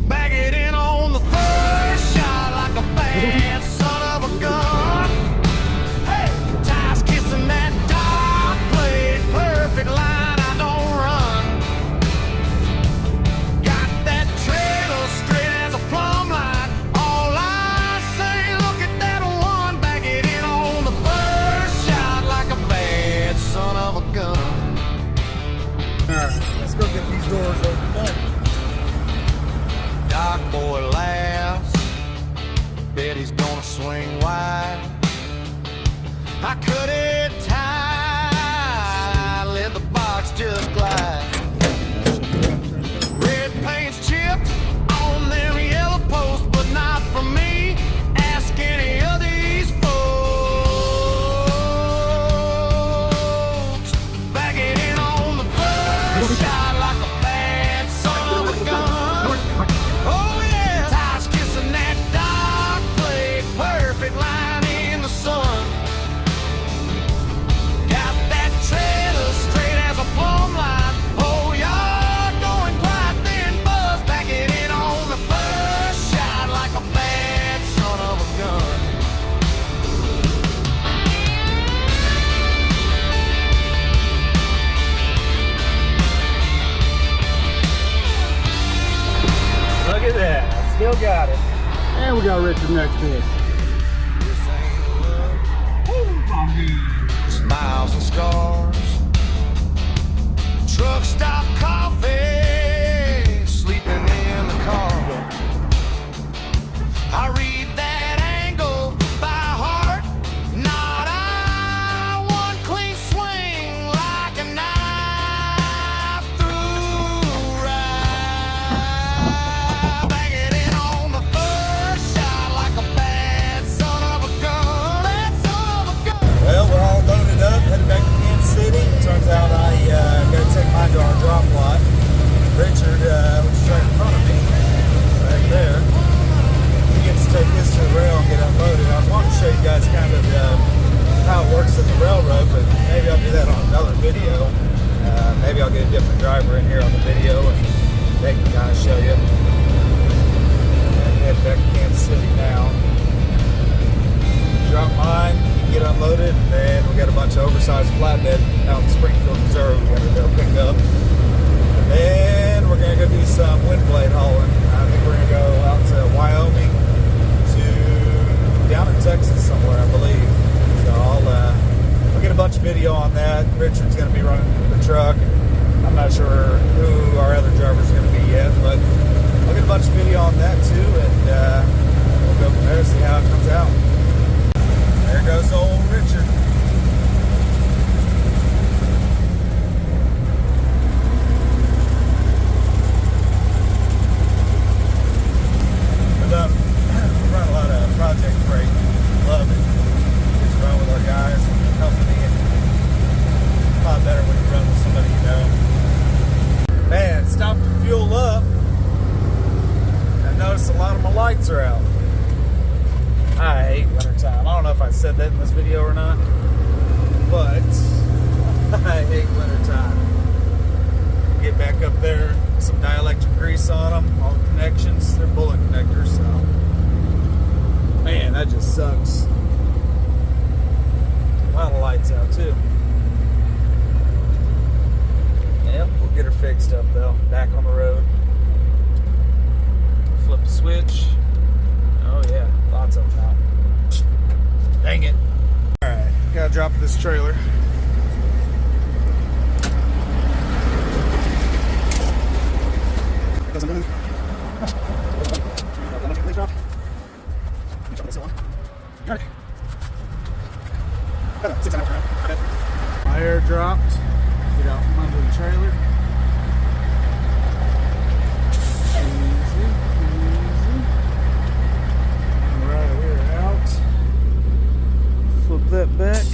Back it in on the first shot like a bad son of a gun. Hey, tires kissing that dog plate, perfect line, I don't run. Got that trailer straight as a plumb line. All I say, look at that one. Back it in on the first shot like a bad son of a gun. Alright, let's go get these doors opened up. Doc boy laughs, bet he's gonna swing wide. I cut it tight, let the box just glide. Red paint's chipped on them yellow posts, but not for me. Ask any of these folks. at that. Still got it. And we got Richard next to us. Smiles and scars. Truck stop coffee. Sleeping in the car. I read that angle by heart. Not I. One clean swing like a knife through right. Bang it in on the first shot like a bad son of a gun. That son of a gun. Well, we're all loaded up, headed back to Kansas City. Turns out I got to take mine to our drop lot. Richard, which is right in front of me, right there, he gets to take his to the rail and get unloaded. I was wanting to show you guys kind of how it works at the railroad, but maybe I'll do that on another video. Maybe I'll get a different driver in here on the video and they can kind of show you. And head back to Kansas City now. Drop mine, get unloaded, and then we got a bunch of oversized flatbed out in Springfield, Missouri we got to go pick up. And then we're going to go do some wind blade hauling. I think we're going to go out to Wyoming to down in Texas somewhere, I believe. So I'll get a bunch of video on that. Richard's going to be running the truck. I'm not sure who our other driver's going to be yet, but I'll get a bunch of video on that too, and we'll go from there and see how it comes out. There goes old Richard. But we run a lot of project freight. Love it. Just run with our guys and the company, and a lot better when you run with somebody you know. Man, stopped to fuel up. I noticed a lot of my lights are out. I hate wintertime. I don't know if I said that in this video or not, but I hate wintertime. Get back up there, some dielectric grease on them, all the connections, they're bullet connectors, so man, that just sucks. A lot of lights out too. Yep, we'll get her fixed up though, back on the road. Flip the switch. Oh yeah, lots of them out. Dang it. Alright, gotta drop this trailer. Doesn't move. Please drop. Drop this one. Alright. 6 hours around. Okay. My air dropped. Get out from under the trailer. Flip that back.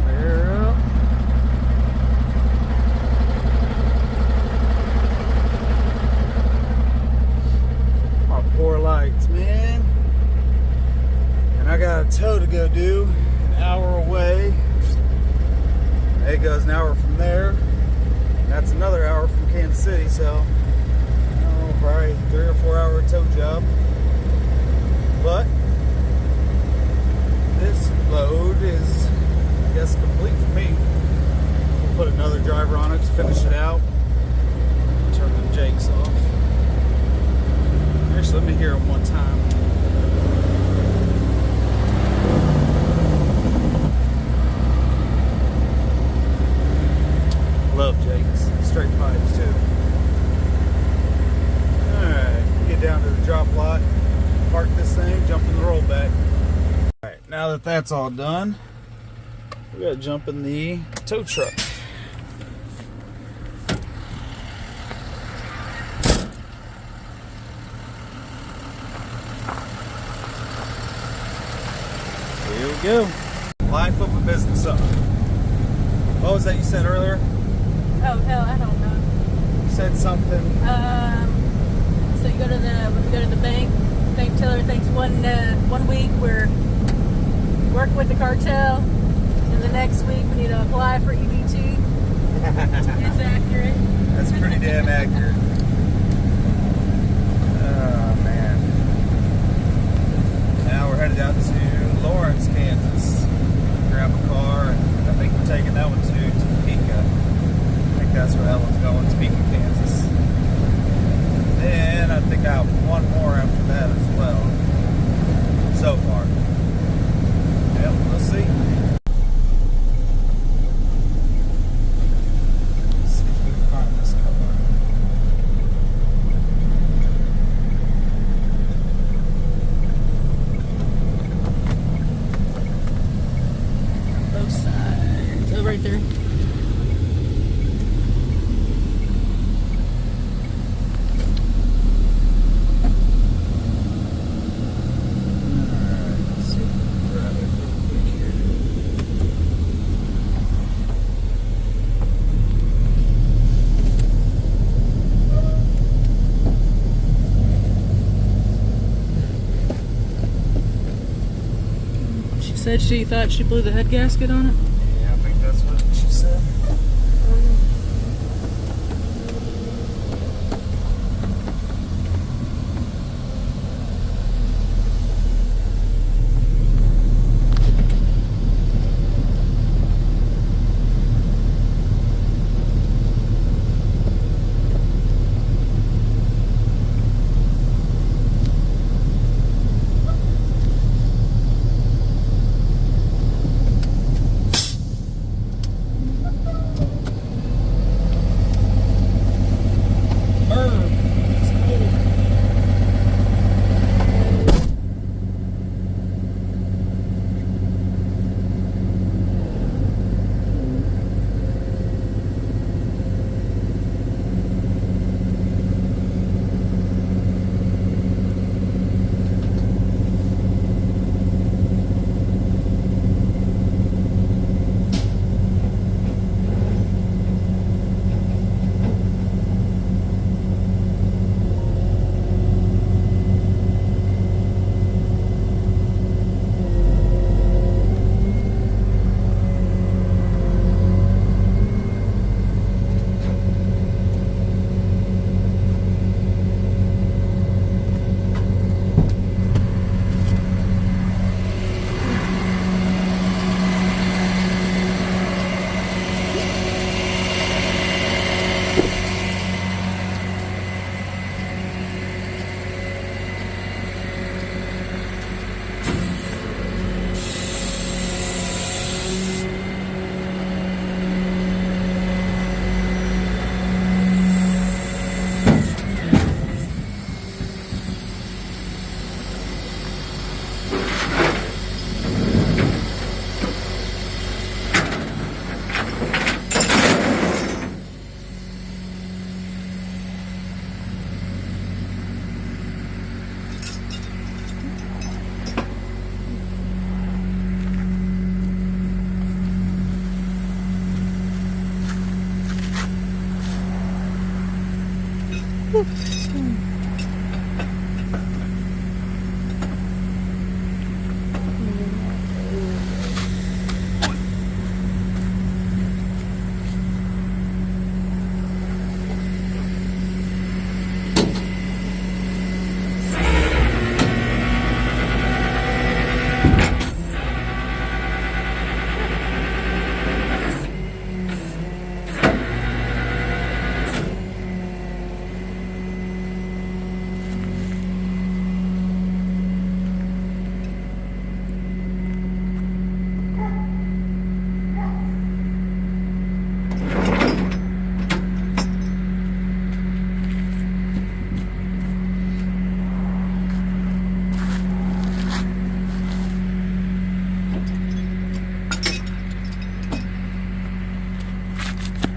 Air up. My poor lights, man. And I got a tow to go do, an hour away. It goes an hour from there. And that's another hour from Kansas City, so probably 3 or 4 hour tow job. But this load is, I guess, complete for me. We'll put another driver on it to finish it out. Turn the jakes off. Actually, let me hear them one time. Love jakes. Straight pipes, too. Alright, get down to the drop lot, park this thing, jump in the rollback. Alright, now that that's all done, we gotta jump in the tow truck. Here we go. Life of a business owner. What was that you said earlier? Oh, hell, I don't know. You said something. So you go to when we go to the bank teller thinks one week we're working with the cartel, and the next week we need to apply for EBT. It's accurate. That's pretty damn accurate. Oh, man. Now we're headed out to Lawrence, Kansas. Grab a car, and I think we're taking that one to Topeka. I think that's where that one's going, Topeka, Kansas. Then think I have one more after that as well. So far. Yep, we'll see. Let's see if we can find this color. Both sides. Oh, right there. Said she thought she blew the head gasket on it. Yeah, I think that's what she said.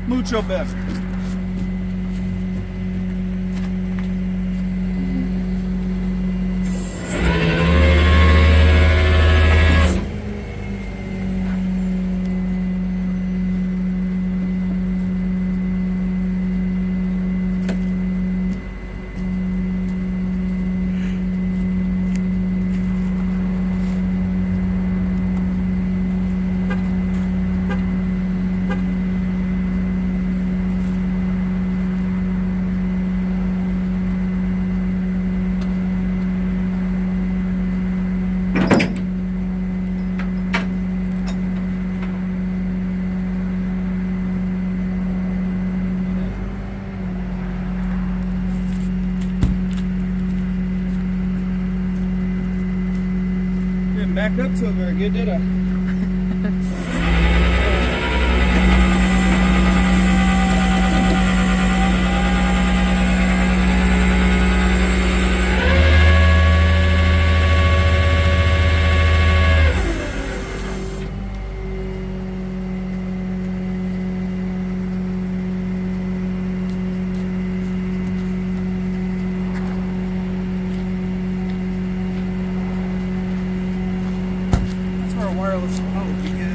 Mucho better. back up to it very good, did I? Wireless remote would be good.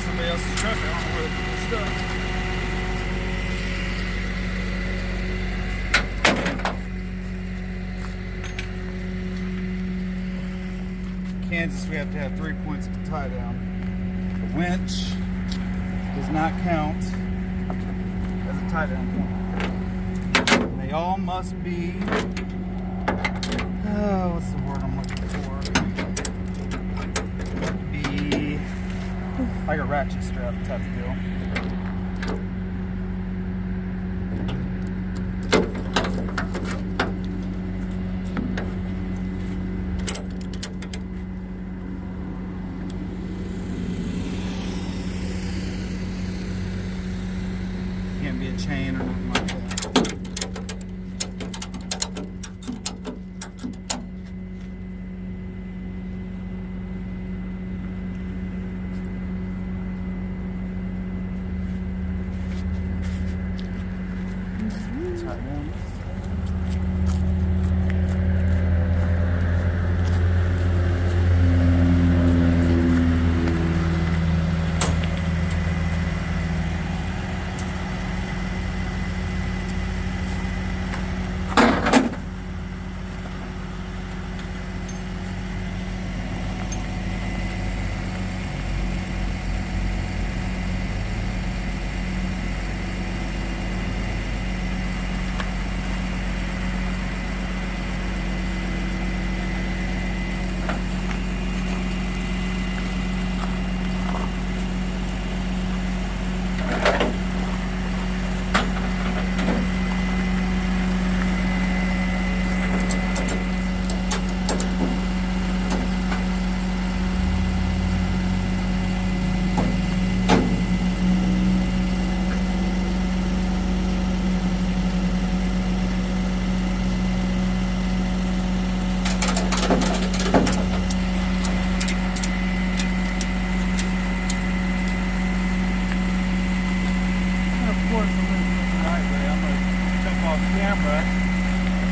Somebody else's truck, I don't know where to put this stuff. Kansas, we have to have 3 points to tie down. The winch does not count as a tie down point. And they all must be, what's the word I'm looking for? Be like a ratchet strap type of deal. Can't be a chain or nothing like that.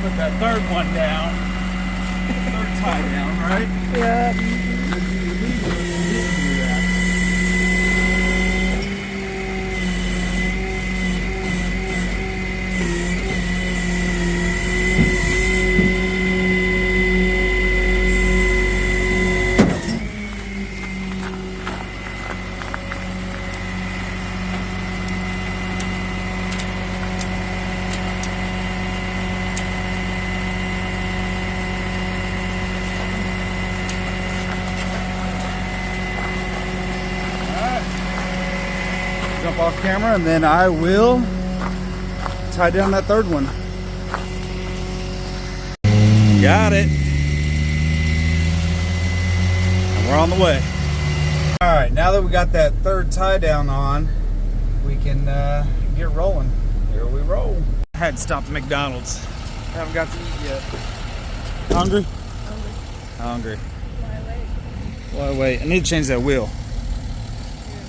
Put that third one down. Third tie down, right? Yeah. off camera, and then I will tie down that third one. Got it. And we're on the way. All right, now that we got that third tie down on, we can get rolling. Here we roll. I had stopped at McDonald's. Haven't got to eat yet. Hungry? Hungry. Why wait? I need to change that wheel.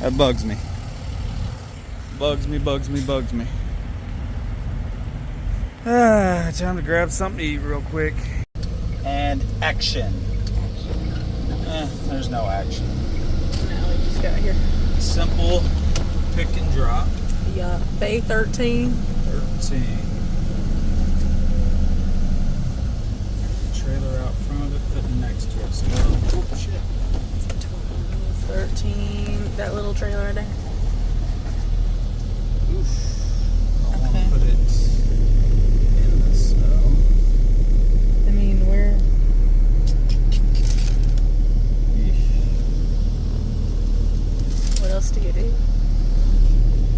That bugs me. Bugs me. Time to grab something to eat real quick. And action. There's no action. No, we just got here. Simple pick and drop. Yeah, Bay 13. 13. Trailer out front of it, putting next to it. So, oh shit. 13. That little trailer right there. Oof. I want Okay. to put it in the snow. I mean, we're. What else do you do?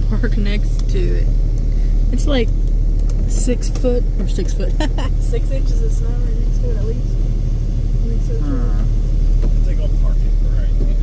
Park next to it. It's like 6 foot or 6 foot, 6 inches of snow right next to it at least. I think I'll park it right here.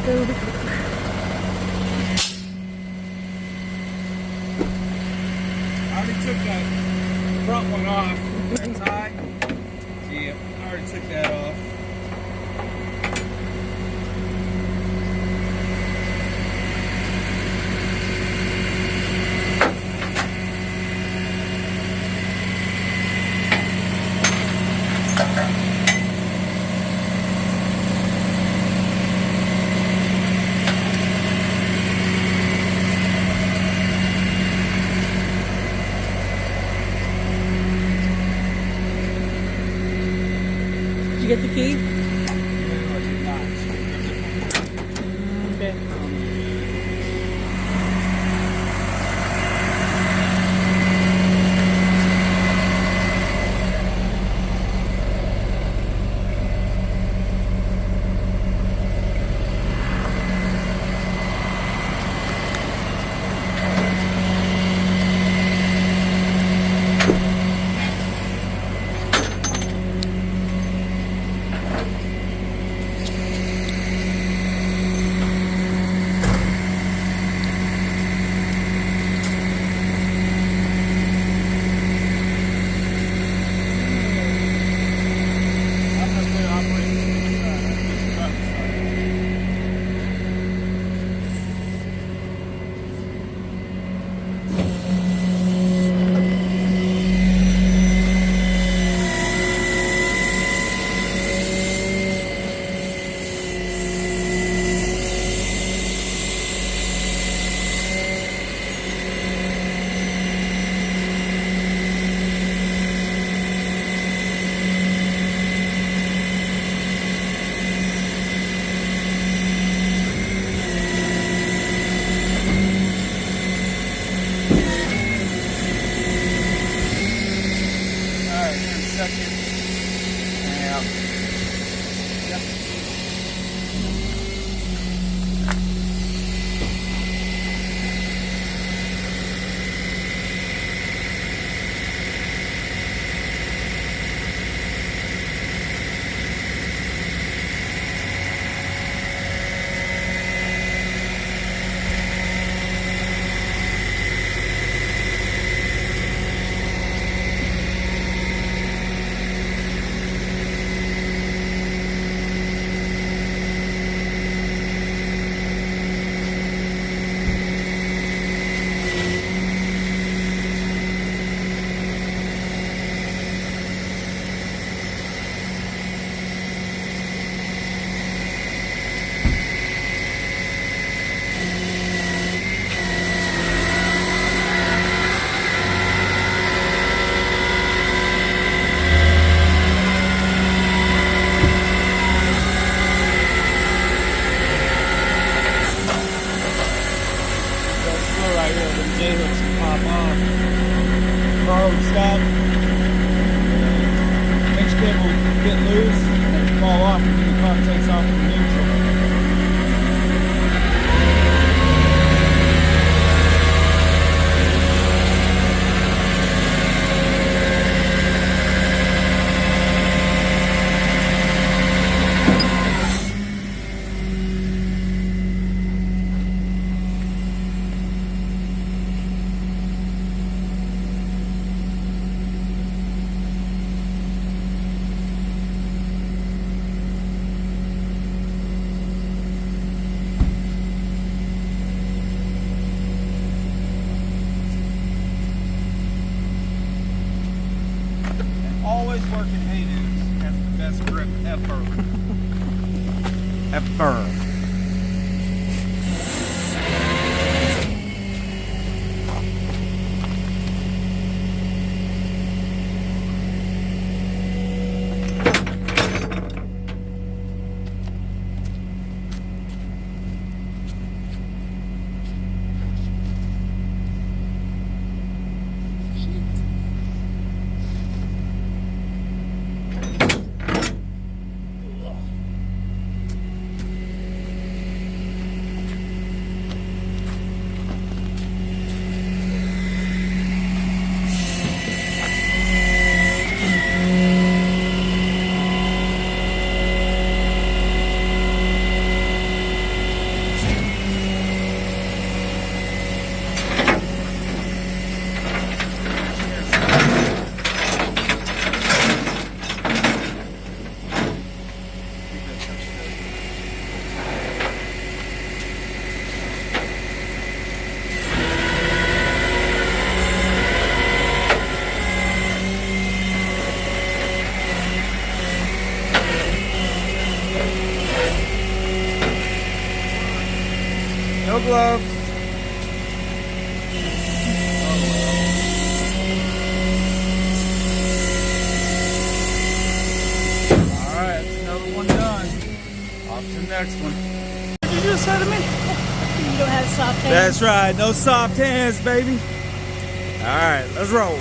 I already took that front one off. That tie. Yeah, I already took that off. Did you get the key? No, I did not. Okay. pin will get loose, fall off, and the car takes off from neutral. Always working hay-dos has the best grip ever. Ever. No gloves. Alright, that's another one done. Off to the next one. What did you just say to me? You don't have soft hands. That's right, no soft hands, baby. Alright, let's roll.